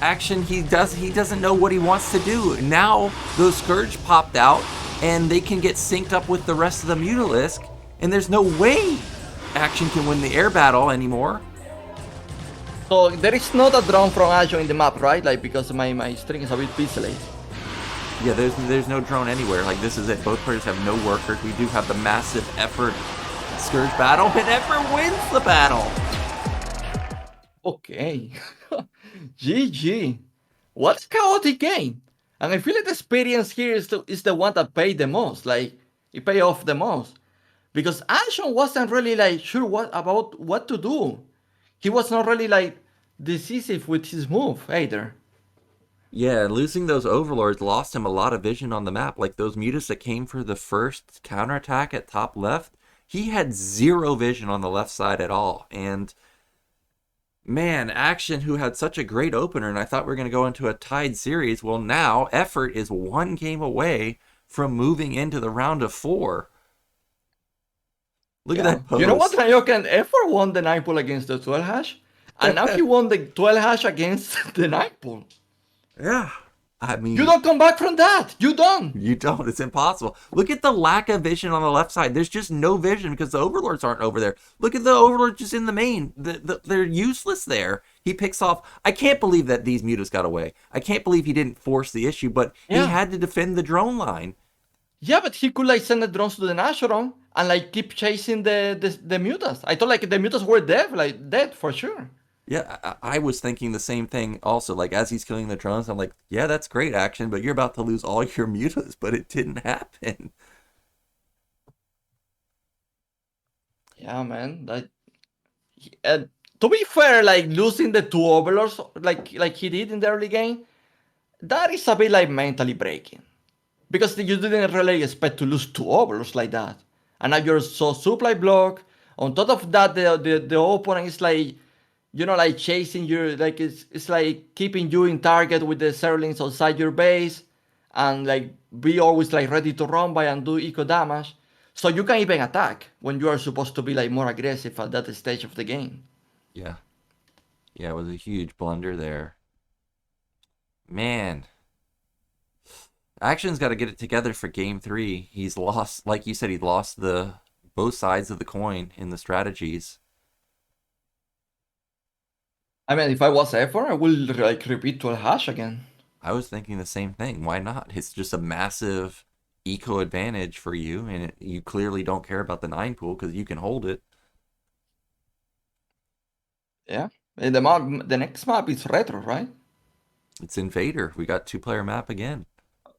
Action, he doesn't know what he wants to do. Now those Scourge popped out, and they can get synced up with the rest of the Mutalisk, and there's no way Action can win the air battle anymore. So there is not a drone from Arjun in the map, right? Like, because my string is a bit pixelated. Yeah, there's no drone anywhere. Like, this is it. Both players have no workers. We do have the massive Effort Scourge battle, and Effort wins the battle. Okay. GG. What a chaotic game. And I feel like the experience here is the one that paid the most. Like, it paid off the most. Because Arjun wasn't really like sure about what to do. He was not really like decisive with his move either. Yeah, losing those Overlords lost him a lot of vision on the map. Like, those Mutas that came for the first counterattack at top left, he had zero vision on the left side at all. And man, Action, who had such a great opener, and I thought we were going to go into a tied series, well, now Effort is one game away from moving into the round of 4. Look at that pose. You know what, Nyoken? Effort won the 9 pool against the 12 hash, and now he won the 12 hash against the 9 pool. Yeah. I mean, you don't come back from that. You don't. You don't. It's impossible. Look at the lack of vision on the left side. There's just no vision because the Overlords aren't over there. Look at the Overlords just in the main. They're useless there. He picks off. I can't believe that these mutas got away. I can't believe he didn't force the issue, but he had to defend the drone line. Yeah, but he could like send the drones to the Nashron and like keep chasing the mutas. I thought like the mutas were dead for sure. Yeah, I was thinking the same thing also. Like, as he's killing the drones, I'm like, yeah, that's great Action, but you're about to lose all your mutas, but it didn't happen. Yeah, man. To be fair, like losing the 2 Overlords like he did in the early game, that is a bit like mentally breaking. Because you didn't really expect to lose 2 Overlords like that. And now you're so supply block. On top of that, the opponent is like, you know, like chasing you, like it's like keeping you in target with the Zerlings outside your base, and like be always like ready to run by and do eco damage. So you can even attack when you are supposed to be like more aggressive at that stage of the game. Yeah. Yeah, it was a huge blunder there. Man. Action's got to get it together for game 3. He's lost, like you said, he lost both sides of the coin in the strategies. I mean, if I was Effort, I would like repeat 12 hash again. I was thinking the same thing. Why not? It's just a massive eco advantage for you, and you clearly don't care about the 9 pool because you can hold it. Yeah. And the next map is Retro, right? It's Invader. We got 2-player map again.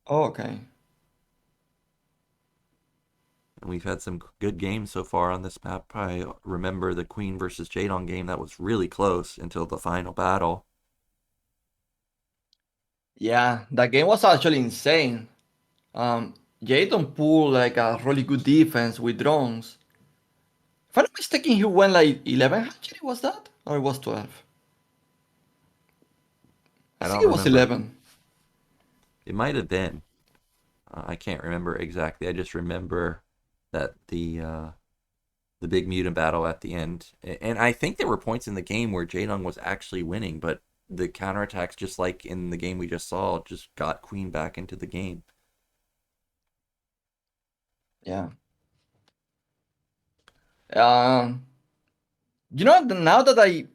Oh, okay. And we've had some good games so far on this map. I remember the Queen versus Jadon game that was really close until the final battle. Yeah, that game was actually insane. Jadon pulled like a really good defense with drones. If I'm not mistaken, he went like 11 actually, was that? Or it was 12? I think it was 11. It might have been. I can't remember exactly. I just remember that the the big mutant battle at the end. And I think there were points in the game where Jaedong was actually winning, but the counterattacks, just like in the game we just saw, just got Queen back into the game. Yeah. Um, now that I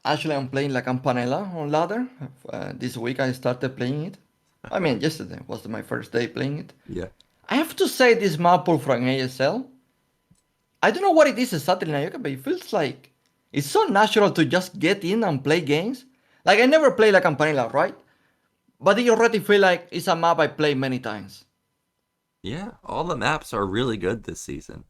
actually am playing La Campanella on ladder, this week I started playing it. I mean, yesterday was my first day playing it. Yeah. I have to say this map pool from ASL, I don't know what it is exactly in Nyoken, but it feels like it's so natural to just get in and play games. Like I never play La Campanella, right? But you already feel like it's a map I play many times. Yeah, all the maps are really good this season.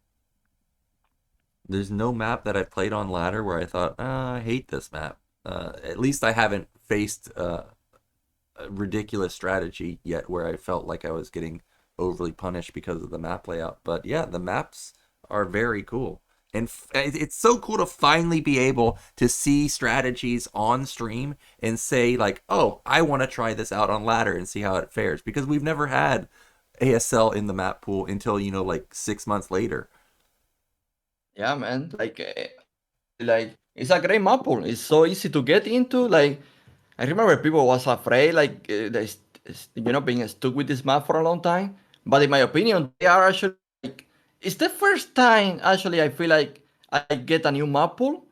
There's no map that I've played on ladder where I thought, I hate this map. At least I haven't faced a ridiculous strategy yet where I felt like I was getting overly punished because of the map layout. But yeah, the maps are very cool. And it's so cool to finally be able to see strategies on stream and say, like, oh, I want to try this out on ladder and see how it fares. Because we've never had ASL in the map pool until, like 6 months later. Yeah, man. Like it's a great map pool. It's so easy to get into. Like I remember people was afraid, like being stuck with this map for a long time. But in my opinion, they are actually like it's the first time actually I feel like I get a new map pool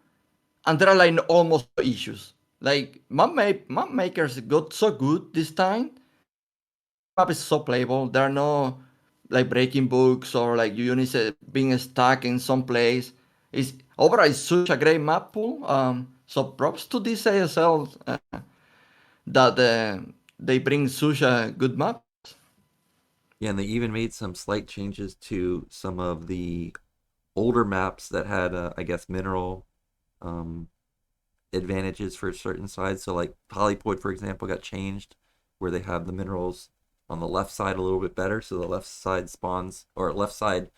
and there are like almost no issues. Like map makers got so good this time. Map is so playable. There are no like breaking books or like units being stuck in some place. It's overall it's such a great map pool. So props to this ASL that they bring such a good map. Yeah, and they even made some slight changes to some of the older maps that had, I guess, mineral um, advantages for certain sides. So, like Polypoid, for example, got changed where they have the minerals on the left side a little bit better. So the left side spawns, or left side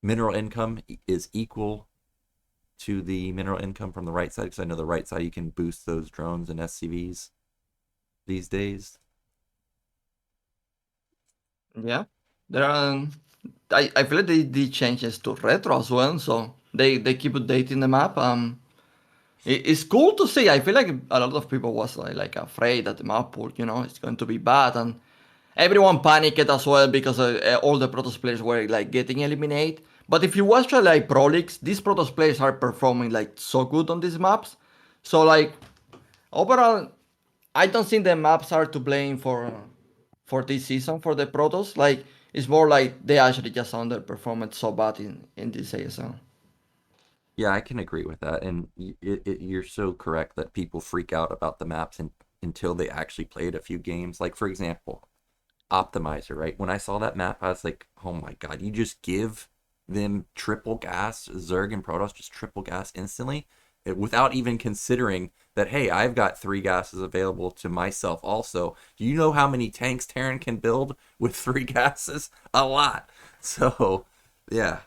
mineral income is equal to the mineral income from the right side. Because I know the right side you can boost those drones and SCVs these days. Yeah, there are. I feel like they did changes to retro as well, so they keep updating the map. It's cool to see. I feel like a lot of people was like afraid that the map pool, it's going to be bad, and everyone panicked as well because all the Protoss players were like getting eliminated. But if you watch like Pro Leagues, these Protoss players are performing like so good on these maps. So like overall, I don't think the maps are to blame for this season for the Protoss. Like it's more like they actually just underperformed so bad in this ASL. Yeah, I can agree with that. And you're so correct that people freak out about the maps until they actually played a few games. Like, for example, Optimizer, right? When I saw that map, I was like, oh my God, you just give them triple gas, Zerg and Protoss just triple gas instantly without even considering that, hey, I've got 3 gases available to myself also. Do you know how many tanks Terran can build with 3 gases? A lot. So, yeah,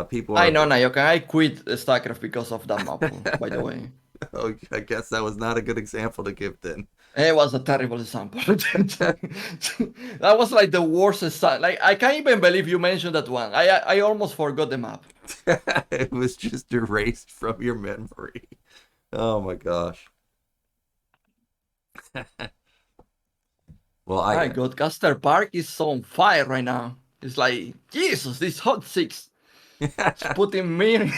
people I are. know, Nyoken. I quit StarCraft because of that map, by the way. Oh, I guess that was not a good example to give then. It was a terrible example. That was like the worst. Like I can't even believe you mentioned that one. I almost forgot the map. It was just erased from your memory. Oh my gosh. Well, My I God, Caster Park is on fire right now. It's like Jesus, this hot six. It's putting me.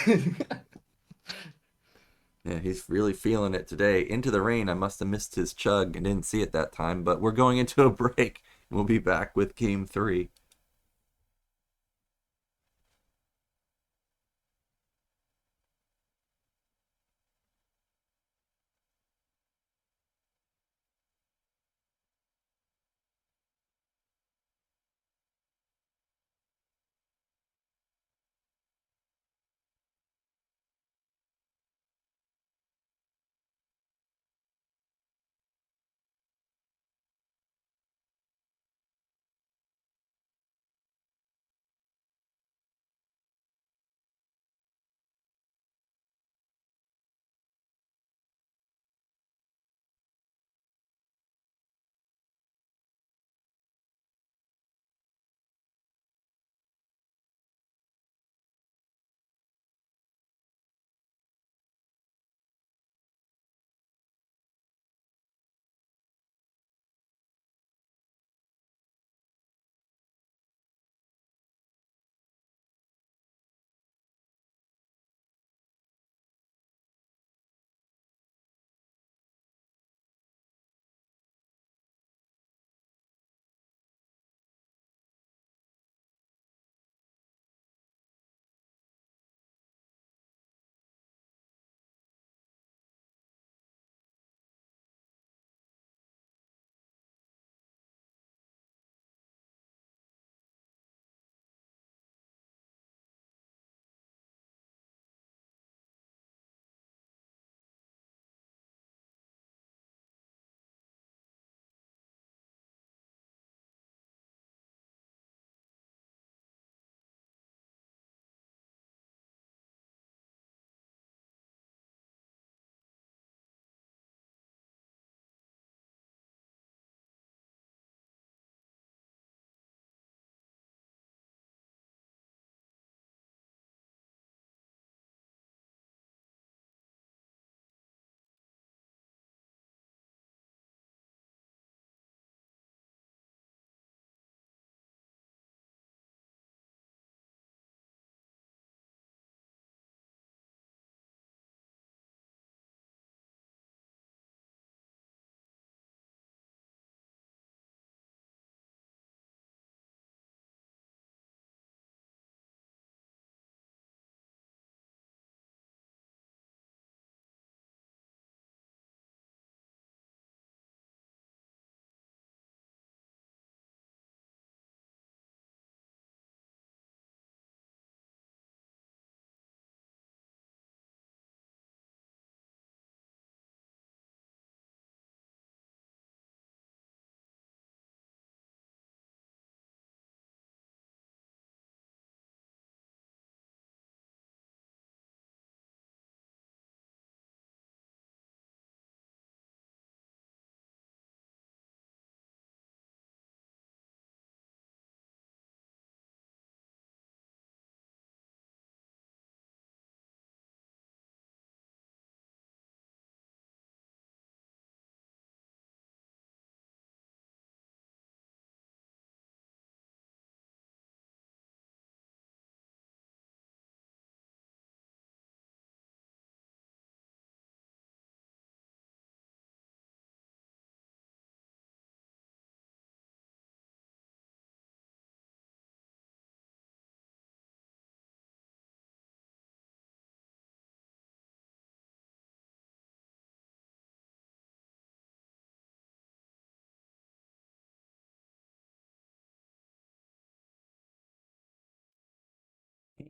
yeah, he's really feeling it today. Into the rain. I must have missed his chug and didn't see it that time, but we're going into a break. We'll be back with game 3.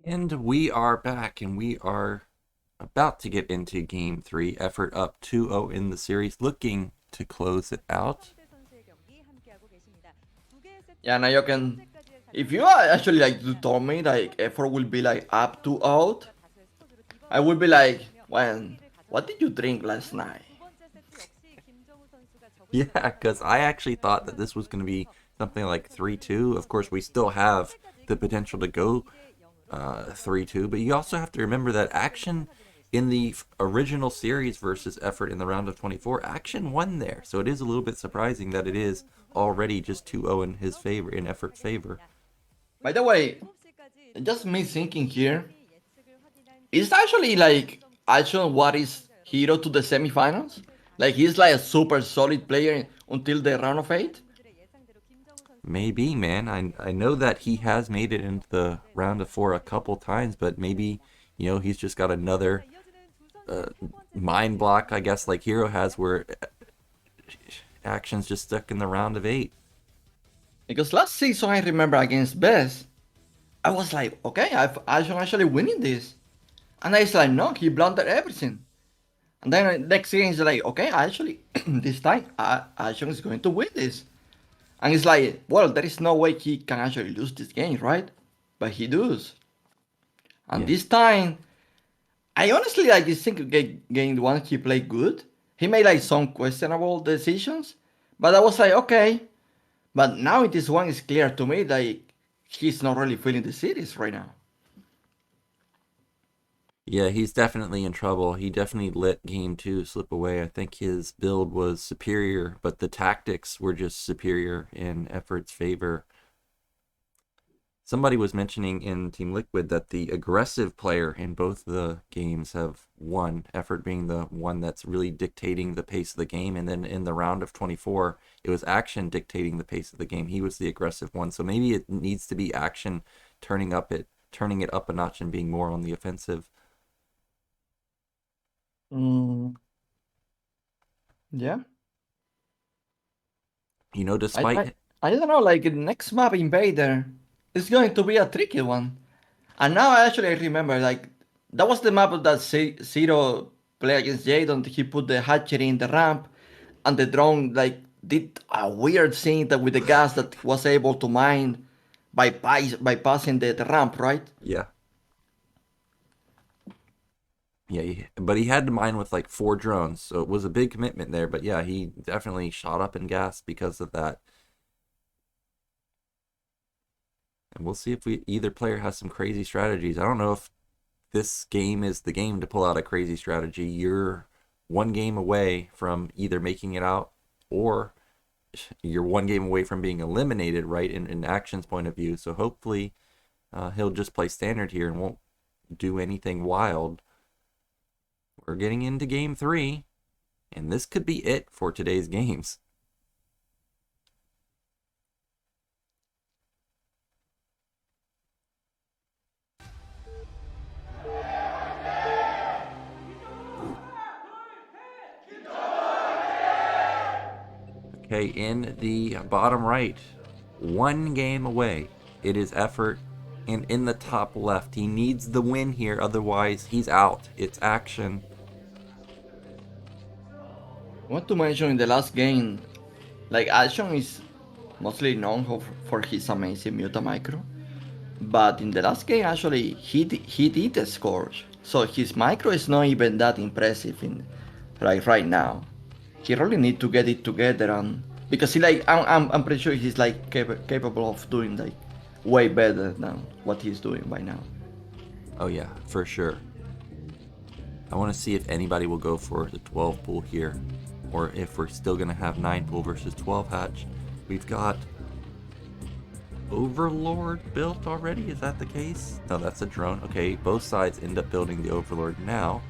And we are back, and we are about to get into Game 3. Effort up 2-0 in the series, looking to close it out. Yeah, Nyoken, if you are actually like you told me like effort will be like up to out, I would be like, when what did you drink last night? Yeah, because I actually thought that this was going to be something like 3-2. Of course, we still have the potential to go 3-2, but you also have to remember that Action in the original series versus Effort in the round of 24, Action won there. So it is a little bit surprising that it is already just 2-0 in his favor, in Effort's favor. By the way, just me thinking here, is actually like Arjun what is hero to the semifinals? Like he's like a super solid player until the round of 8? Maybe, man. I know that he has made it into the round of 4 a couple times, but maybe, he's just got another mind block, I guess, like Hero has, where Action's just stuck in the round of 8. Because last season I remember against Best, I was like, okay, Arjun actually winning this. And it's like, no, he blundered everything. And then next game is like, okay, actually, this time Arjun is going to win this. And it's like, well, there is no way he can actually lose this game, right? But he does. And Yeah. this time, I honestly like this think game one he played good. He made like some questionable decisions, but I was like, okay. But now in this one, it's clear to me that he's not really feeling the series right now. Yeah, he's definitely in trouble. He definitely let game 2 slip away. I think his build was superior, but the tactics were just superior in Effort's favor. Somebody was mentioning in Team Liquid that the aggressive player in both the games have won, Effort being the one that's really dictating the pace of the game. And then in the round of 24, it was Action dictating the pace of the game. He was the aggressive one. So maybe it needs to be Action turning it up a notch and being more on the offensive. Yeah. Despite... I don't know, like the next map Invader is going to be a tricky one. And now actually I remember, like, that was the map that Zero played against Jadon. He put the hatchery in the ramp, and the drone, like, did a weird thing that with the gas that was able to mine bypassing the ramp, right? Yeah. Yeah, but he had to mine with like 4 drones, so it was a big commitment there. But yeah, he definitely shot up in gas because of that. And we'll see if either player has some crazy strategies. I don't know if this game is the game to pull out a crazy strategy. You're one game away from either making it out, or you're one game away from being eliminated, right, in Action's point of view. So hopefully he'll just play standard here and won't do anything wild. We're getting into game 3, and this could be it for today's games. Okay, in the bottom right, one game away. It is Effort, and in the top left, he needs the win here, otherwise he's out. It's Action. I want to mention in the last game, like Arjun is mostly known for his amazing Muta Micro, but in the last game actually he did score, so his micro is not even that impressive in like right now. He really need to get it together, and because he like I'm pretty sure he's like capable of doing like way better than what he's doing right now. Oh yeah, for sure. I want to see if anybody will go for the 12 pool here, or if we're still going to have 9 pool versus 12 hatch. We've got Overlord built already? Is that the case? No, that's a drone. Okay, both sides end up building the Overlord now.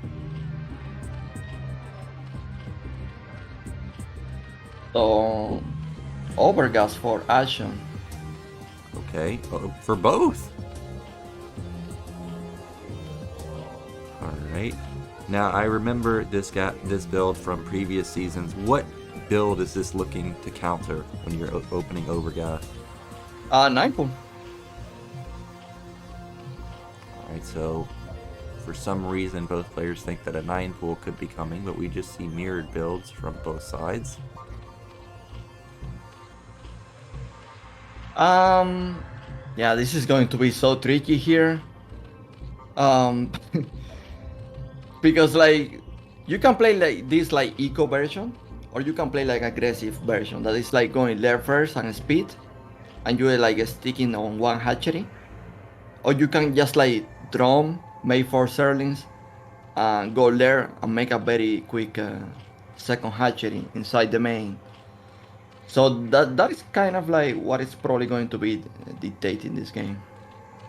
So overgas for Arjun. Okay, for both. All right. Now I remember this build from previous seasons. What build is this looking to counter when you're opening Overgas? 9 pool. All Right, so for some reason, both players think that a 9 pool could be coming, but we just see mirrored builds from both sides. Yeah, this is going to be so tricky here. Because like you can play like this like eco version, or you can play like aggressive version that is like going there first and speed, and you're like sticking on one hatchery, or you can just like drum, make 4 Zerlings, and go there and make a very quick second hatchery inside the main. So that is kind of like what is probably going to be dictating this game.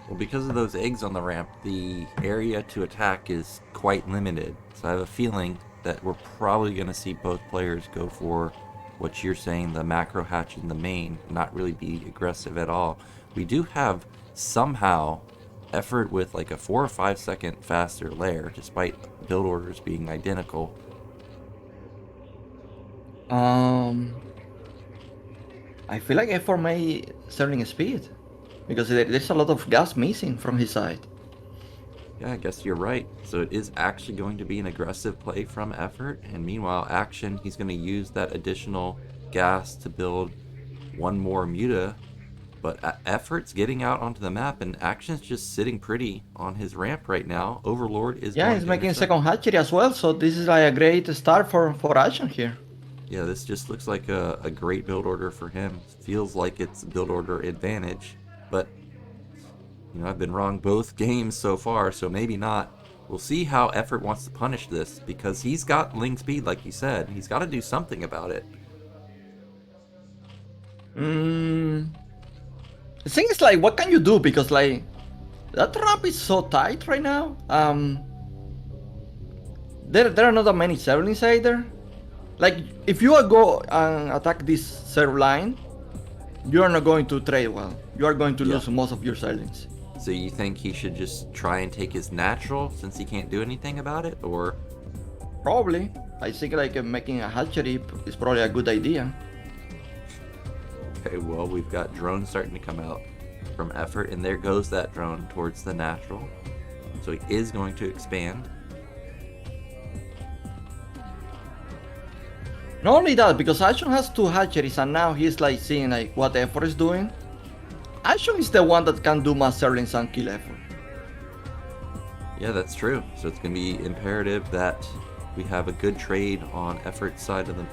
Well, because of those eggs on the ramp, the area to attack is quite limited. So I have a feeling that we're probably going to see both players go for what you're saying, the macro hatch in the main, not really be aggressive at all. We do have somehow effort with like a 4 or 5 second faster layer, despite build orders being identical. I feel like F4 may Sterling speed because there's a lot of gas missing from his side. Yeah, I guess you're right. So it is actually going to be an aggressive play from effort, and meanwhile, action, he's going to use that additional gas to build one more muta. But effort's getting out onto the map, and action's just sitting pretty on his ramp right now. Overlord is Yeah, going he's to making intercept. second hatchery as well, so this is like a great start for Arjun here. Yeah, this just looks like a great build order for him. Feels like it's build order advantage, but I've been wrong both games so far, so maybe not. We'll see how Effort wants to punish this, because he's got Ling speed, like you said. He's got to do something about it. The thing is like, what can you do? Because like, that ramp is so tight right now. There are not that many servings either. Like, if you go and attack this serve line, you are not going to trade well. You are going to Yeah. lose most of your servings. So you think he should just try and take his natural, since he can't do anything about it, or? Probably. I think like making a hatchery is probably a good idea. Okay, well, we've got drones starting to come out from Effort, and there goes that drone towards the natural. So he is going to expand. Not only that, because Arjun has 2 hatcheries and now he's like seeing like what Effort is doing. Arjun is the one that can do mass serlings and kill Effort. Yeah, that's true. So it's going to be imperative that we have a good trade on Effort's side of the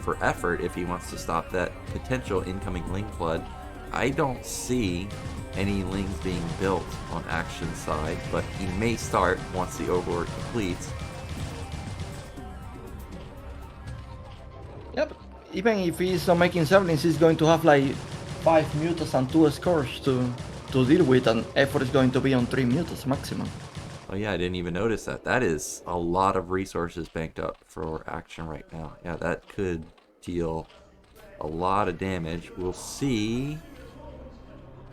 for Effort if he wants to stop that potential incoming Ling flood. I don't see any Lings being built on Action's side, but he may start once the Overlord completes. Yep. Even if he's not making serlings, he's going to have like 5 mutas and 2 scourge to deal with, and Effort is going to be on 3 mutas maximum. Oh yeah, I didn't even notice that. That is a lot of resources banked up for Action right now. Yeah, that could deal a lot of damage. We'll see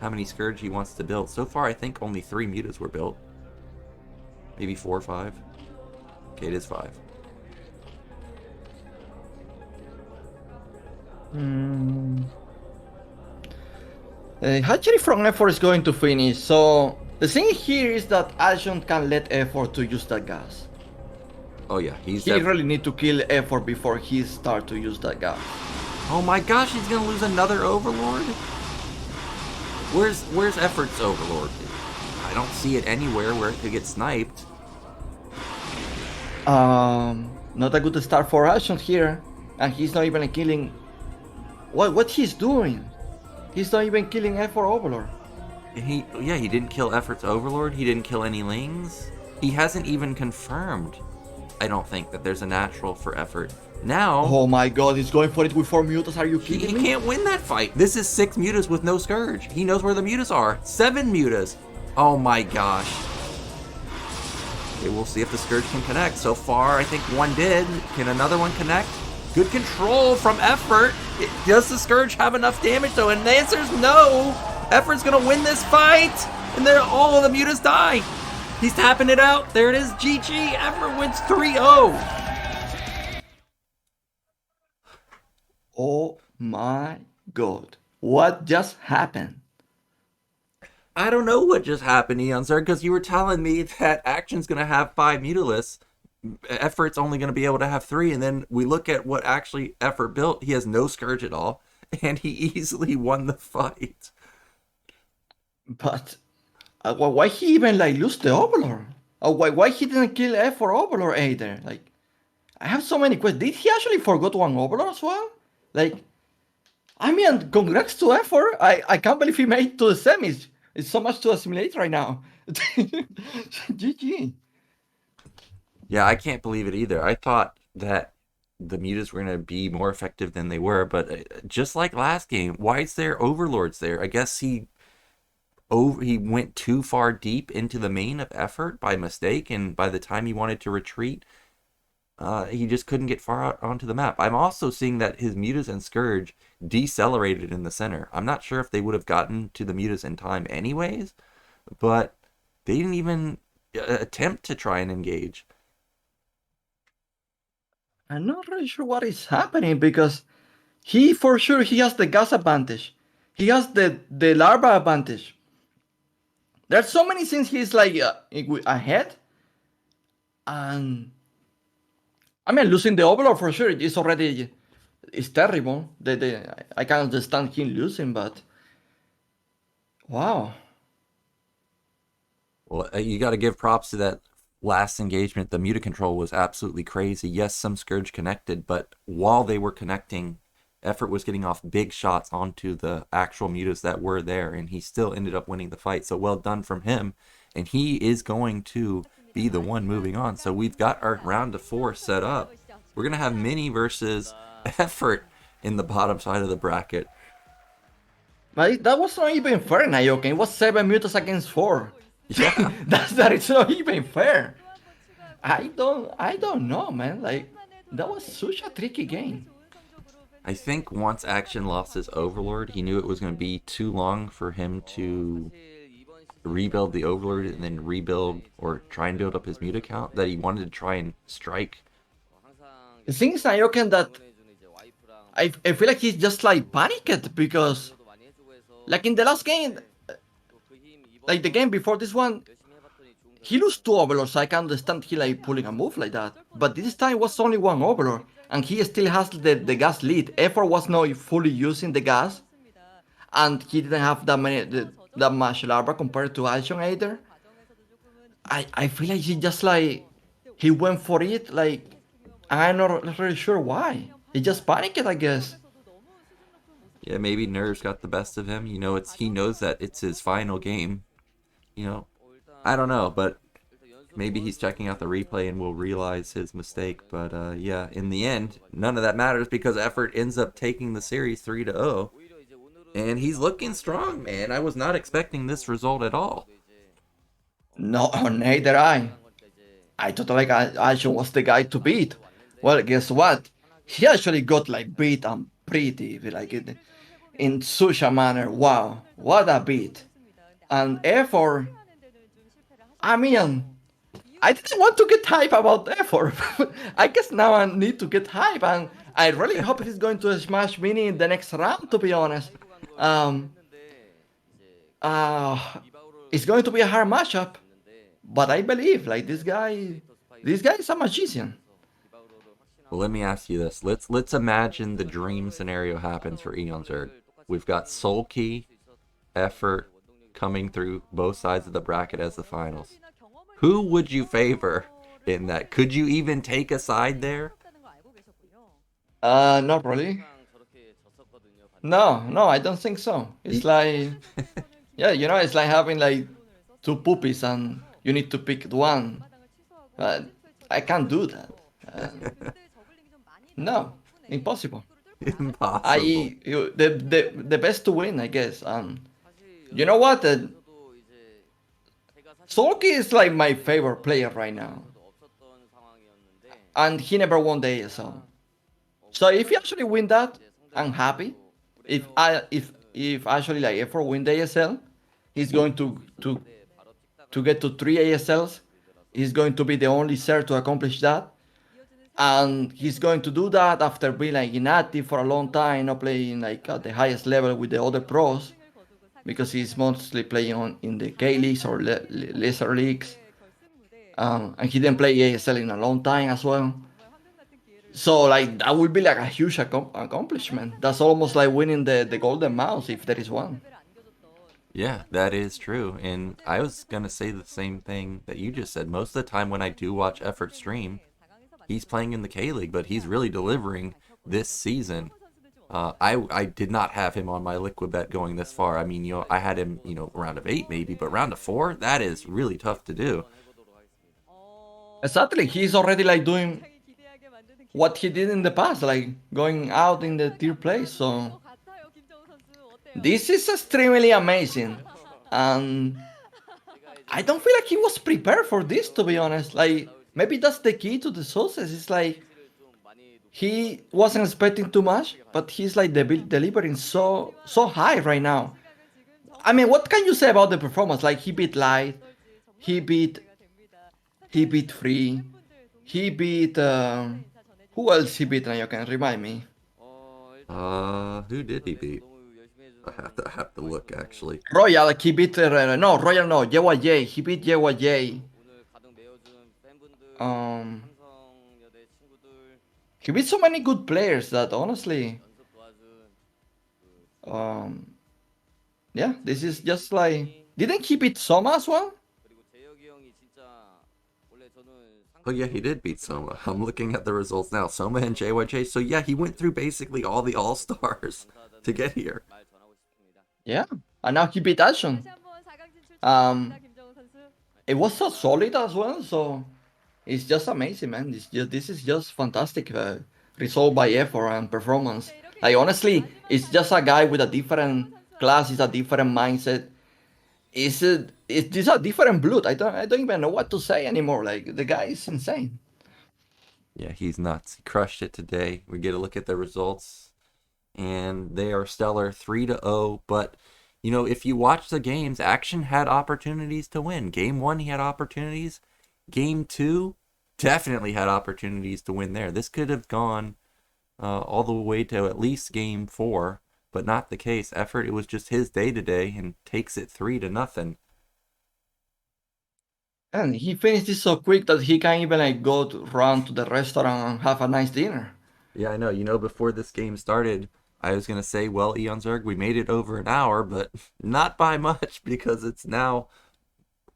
how many Scourge he wants to build. So far, I think only 3 mutas were built. Maybe 4 or 5. Okay, it is 5. Hatchery from Effort is going to finish, so the thing here is that Arjun can let Effort to use that gas. Oh yeah, He really need to kill Effort before he start to use that gas. Oh my gosh, he's gonna lose another Overlord? Where's Effort's Overlord? I don't see it anywhere where it could get sniped. Not a good start for Arjun here, and he's not even killing. What he's doing? He's not even killing Effort Overlord. He didn't kill Effort's Overlord. He didn't kill any Lings. He hasn't even confirmed, I don't think, that there's a natural for Effort. Now... Oh my god, he's going for it with 4 mutas, are you kidding me? He can't win that fight. This is 6 mutas with no Scourge. He knows where the mutas are. 7 mutas. Oh my gosh. Okay, we'll see if the Scourge can connect. So far, I think one did. Can another one connect? Good control from Effort. Does the Scourge have enough damage though? And the answer is no. Effort's gonna win this fight. And then all of the mutas die. He's tapping it out. There it is. GG. Effort wins 3-0. Oh my god. What just happened? I don't know what just happened, Eonzerg, because you were telling me that Action's going to have 5 Mutalisks, Effort's only going to be able to have 3, and then we look at what actually Effort built. He has no Scourge at all, and he easily won the fight. But why he even like lose the Overlord? Or why he didn't kill F for Overlord either? Like, I have so many questions. Did he actually forgot one Overlord as well? Like, I mean, congrats to Effort. I can't believe he made it to the semis. It's so much to assimilate right now. GG. Yeah, I can't believe it either. I thought that the mutas were going to be more effective than they were, but just like last game, why is there Overlords there? I guess he went too far deep into the main of Effort by mistake, and by the time he wanted to retreat, he just couldn't get far out onto the map. I'm also seeing that his mutas and Scourge decelerated in the center. I'm not sure if they would have gotten to the mutas in time anyways, but they didn't even attempt to try and engage. I'm not really sure what is happening because he for sure he has the gas advantage. He has the larva advantage. There's so many things he's like ahead, and I mean losing the Overlord for sure is already it's terrible. I can understand him losing, but wow. Well, you got to give props to that last engagement. The muta control was absolutely crazy. Yes, some Scourge connected, but while they were connecting, Effort was getting off big shots onto the actual mutas that were there, and he still ended up winning the fight. So well done from him, and he is going to be the one moving on. So we've got our round of 4 set up. We're going to have Mini versus Effort in the bottom side of the bracket. But that was not even fair, Nyoken. It was 7 mutas against 4. Yeah. That is not even fair. I don't know, man. Like that was such a tricky game. I think once Action lost his Overlord, he knew it was going to be too long for him to rebuild the Overlord and then rebuild or try and build up his muta count, that he wanted to try and strike. The thing is, Nyoken, that I feel like he's just like panicked because, like in the last game, like the game before this one, he lost 2 Overlords, so I can understand he like pulling a move like that. But this time was only 1 Overlord, and he still has the gas lead. Effort was not fully using the gas, and he didn't have that much larva compared to Arjun either. I feel like he just like, he went for it, like, I'm not really sure why. He just panicked, I guess. Yeah, maybe nerves got the best of him. He knows that it's his final game. I don't know, but maybe he's checking out the replay and will realize his mistake. But yeah, in the end, none of that matters because Effort ends up taking the series 3-0. And he's looking strong, man. I was not expecting this result at all. No, neither I. I thought like Arjun was the guy to beat. Well, guess what? He actually got like beat and pretty, like in such a manner. Wow, what a beat! And effort. I mean, I didn't want to get hype about effort. I guess now I need to get hype, and I really hope he's going to smash Mini in the next round. To be honest, um, it's going to be a hard matchup, but I believe like this guy is a magician. Well, let me ask you this. Let's imagine the dream scenario happens for Eonzerg. We've got Sulky, Effort coming through both sides of the bracket as the finals. Who would you favor in that? Could you even take a side there? Not really. No, I don't think so. It's like, yeah, it's like having like 2 puppies and you need to pick one. But I can't do that. No, impossible. Impossible. The best to win, I guess. You know what? Solky is like my favorite player right now, and he never won the ASL. So if he actually win that, I'm happy. If actually like effort win the ASL, he's going to get to 3 ASLs. He's going to be the only Ser to accomplish that. And he's going to do that after being like inactive for a long time, not playing like at the highest level with the other pros. because he's mostly playing in the K leagues or lesser leagues. And he didn't play ASL in a long time as well. So like that would be like a huge accomplishment. That's almost like winning the golden mouse if there is one. Yeah, that is true. And I was going to say the same thing that you just said. Most of the time when I do watch Effort stream, he's playing in the K League, but he's really delivering this season. I did not have him on my liquid bet going this far. I mean, I had him, round of 8 maybe, but round of 4, that is really tough to do. Exactly. He's already like doing what he did in the past, like going out in the tier place. So this is extremely amazing. And I don't feel like he was prepared for this, to be honest. Like maybe that's the key to the success. It's like he wasn't expecting too much, but he's like delivering so high right now. I mean, what can you say about the performance? Like he beat Light, he beat he beat Free, he beat who else he beat? Now you can remind me. Who did he beat? I have to look actually. Royal, like he beat no Royal no JYJ. He beat JYJ. Um, he beat so many good players that honestly, um, yeah, this is just like didn't he beat Soma as well? Oh yeah, he did beat Soma. I'm looking at the results now. Soma and JYJ. So yeah, he went through basically all the all stars to get here. Yeah, and now he beat Arjun. Um, it was so solid as well. So it's just amazing, man. This is just fantastic result by effort and performance. Like honestly, it's just a guy with a different class, it's a different mindset. It's just a different blood. I don't even know what to say anymore. Like the guy is insane. Yeah, he's nuts. He crushed it today. We get a look at the results, and they are stellar, 3-0. But if you watch the games, Action had opportunities to win. Game 1, he had opportunities. Game 2, definitely had opportunities to win there. This could have gone all the way to at least Game 4, but not the case. Effort, it was just his day today, and takes it 3-0. And he finished it so quick that he can even like go to run to the restaurant and have a nice dinner. Yeah, I know. Before this game started, I was going to say, well, Eonzerg, we made it over an hour, but not by much because it's now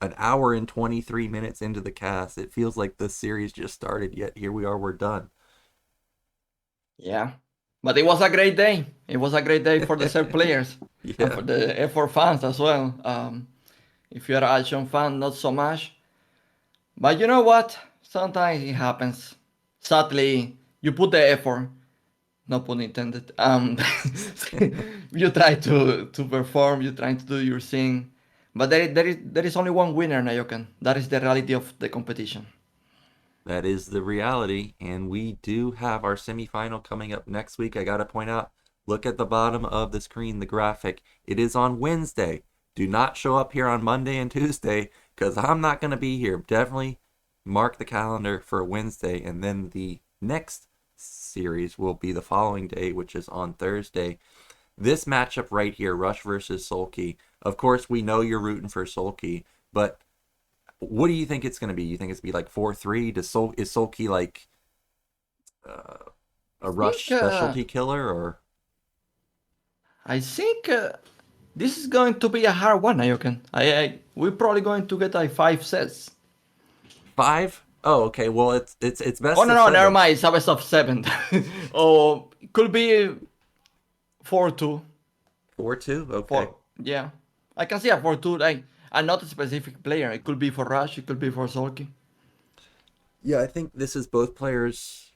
an hour and 23 minutes into the cast. It feels like the series just started, yet here we are, we're done. Yeah. But it was a great day. It was a great day for the Serb players and Yeah. for the F4 fans as well. If you're a Arjun fan, not so much. But you know what? Sometimes it happens. Sadly, you put the effort, no pun intended. You try to perform, you try to do your thing. But there is only one winner, Nyoken. That is the reality of the competition. That is the reality, and we do have our semifinal coming up next week. I gotta point out, look at the bottom of the screen, the graphic. It is on Wednesday. Do not show up here on Monday and Tuesday, because I'm not gonna be here. Definitely mark the calendar for Wednesday, and then the next series will be the following day, which is on Thursday. This matchup right here, Rush versus Sulky. Of course, we know you're rooting for Sulky, but what do you think it's going to be? You think it's going to be like 4-3? Is Sulky like a Rush specialty killer, or? I think this is going to be a hard one, Nyoken. We're probably going to get like 5 sets. 5? Oh, okay. Well, it's best Oh of no, no, 7. never mind. It's a best of 7. Or it could be 4-2. 4-2? Okay. Yeah, I can see a 4-2. Like, and not a specific player. It could be for Rush. It could be for Sulky. Yeah, I think this is both players'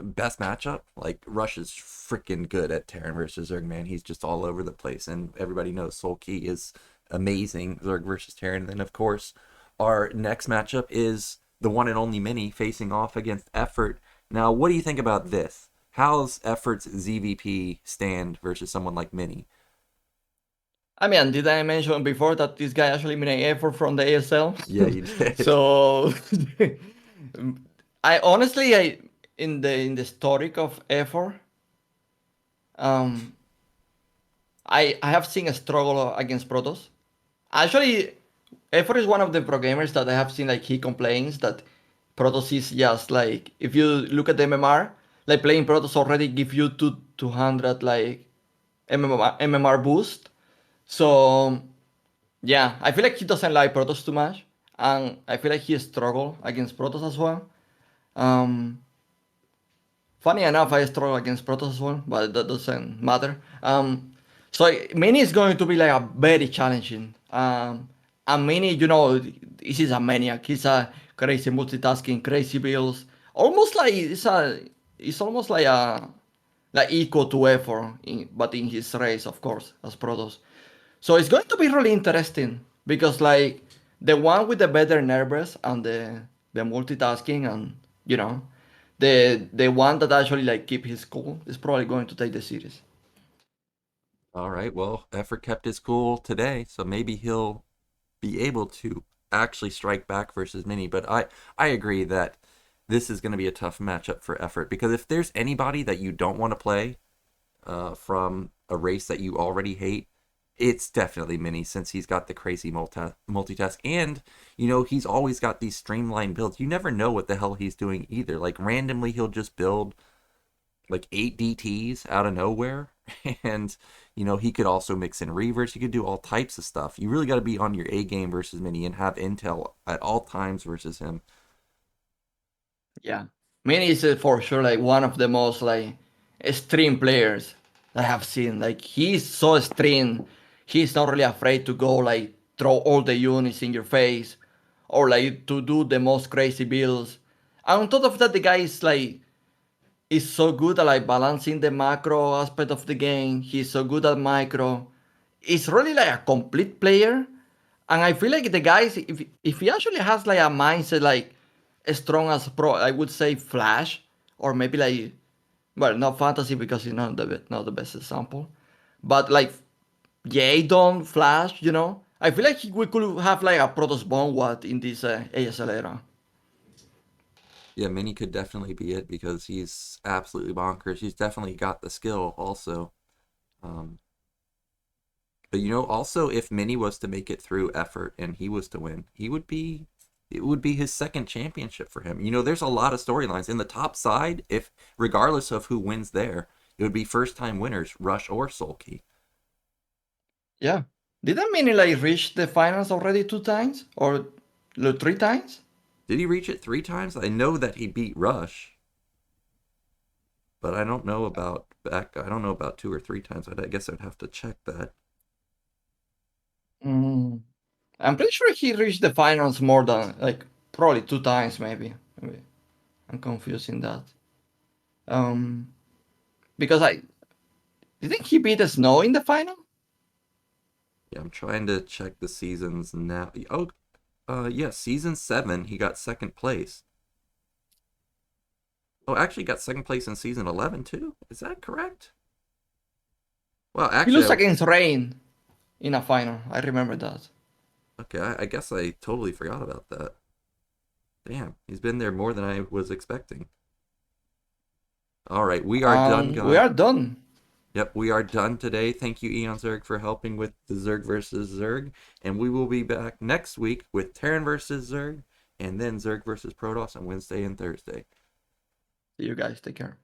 best matchup. Like, Rush is freaking good at Terran versus Zerg, man. He's just all over the place, and everybody knows Sulky is amazing, Zerg versus Terran. And then, of course, our next matchup is the one and only Mini facing off against Effort. Now, what do you think about this? How's Effort's ZVP stand versus someone like Mini? I mean, did I mention before that this guy actually made an effort from the ASL? Yeah, you did. So, I honestly, in the historic of effort, um, I have seen a struggle against Protoss. Actually, Effort is one of the pro gamers that I have seen like he complains that Protoss is just like if you look at the MMR, like playing Protoss already give you 200 like MMR boost. So yeah, I feel like he doesn't like Protoss too much, and I feel like he struggle against Protoss as well. Um, Funny enough, I struggle against Protoss as well, but that doesn't matter. So Mini is going to be like a very challenging. And Mini, this is a maniac. He's a crazy multitasking, crazy builds. Almost like it's almost like equal to effort, but in his race, of course, as Protoss. So it's going to be really interesting because like the one with the better nervous and the multitasking and you know the one that actually like keep his cool is probably going to take the series. All right. Well, Effort kept his cool today, so maybe he'll be able to actually strike back versus Mini. But I agree that this is going to be a tough matchup for Effort because if there's anybody that you don't want to play from a race that you already hate, it's definitely Mini since he's got the crazy multitask and he's always got these streamlined builds. You never know what the hell he's doing either. Like randomly he'll just build like 8 DTs out of nowhere and he could also mix in reavers. He could do all types of stuff. You really got to be on your A game versus Mini and have intel at all times versus him. Yeah, Mini is for sure like one of the most like extreme players I have seen. Like he's so extreme. He's not really afraid to go like throw all the units in your face or like to do the most crazy builds. And on top of that, the guy is so good at like balancing the macro aspect of the game. He's so good at micro. He's really like a complete player. And I feel like the guys, if he actually has like a mindset like as strong as pro, I would say Flash or maybe like well not fantasy because it's not the best example, but like Jadon Flash, I feel like we could have like a Protoss Bonewat in this ASL era. Yeah, Mini could definitely be it because he's absolutely bonkers. He's definitely got the skill also. Um, but also if Mini was to make it through Effort and he was to win, it would be his second championship for him. There's a lot of storylines in the top side. If regardless of who wins there, it would be first time winners, Rush or Sulky. Yeah. Didn't Mini like reach the finals already 2 times or 3 times? Did he reach it 3 times? I know that he beat Rush, but I don't know about back. I don't know about 2 or 3 times. I guess I'd have to check that. Mm. I'm pretty sure he reached the finals more than like probably 2 times maybe. I'm confusing that. Um, because I didn't he beat the Snow in the final? Yeah, I'm trying to check the seasons now. Oh, yeah, season 7, he got second place. Oh, actually got second place in season 11 too. Is that correct? Well, He actually, lost against Rain in a final. I remember that. okay, I guess I totally forgot about that. Damn, he's been there more than I was expecting. All right, we are done, We guys. are done. Yep, we are done today. Thank you, Eonzerg, for helping with the Zerg versus Zerg. And we will be back next week with Terran versus Zerg, and then Zerg versus Protoss on Wednesday and Thursday. See you guys. Take care.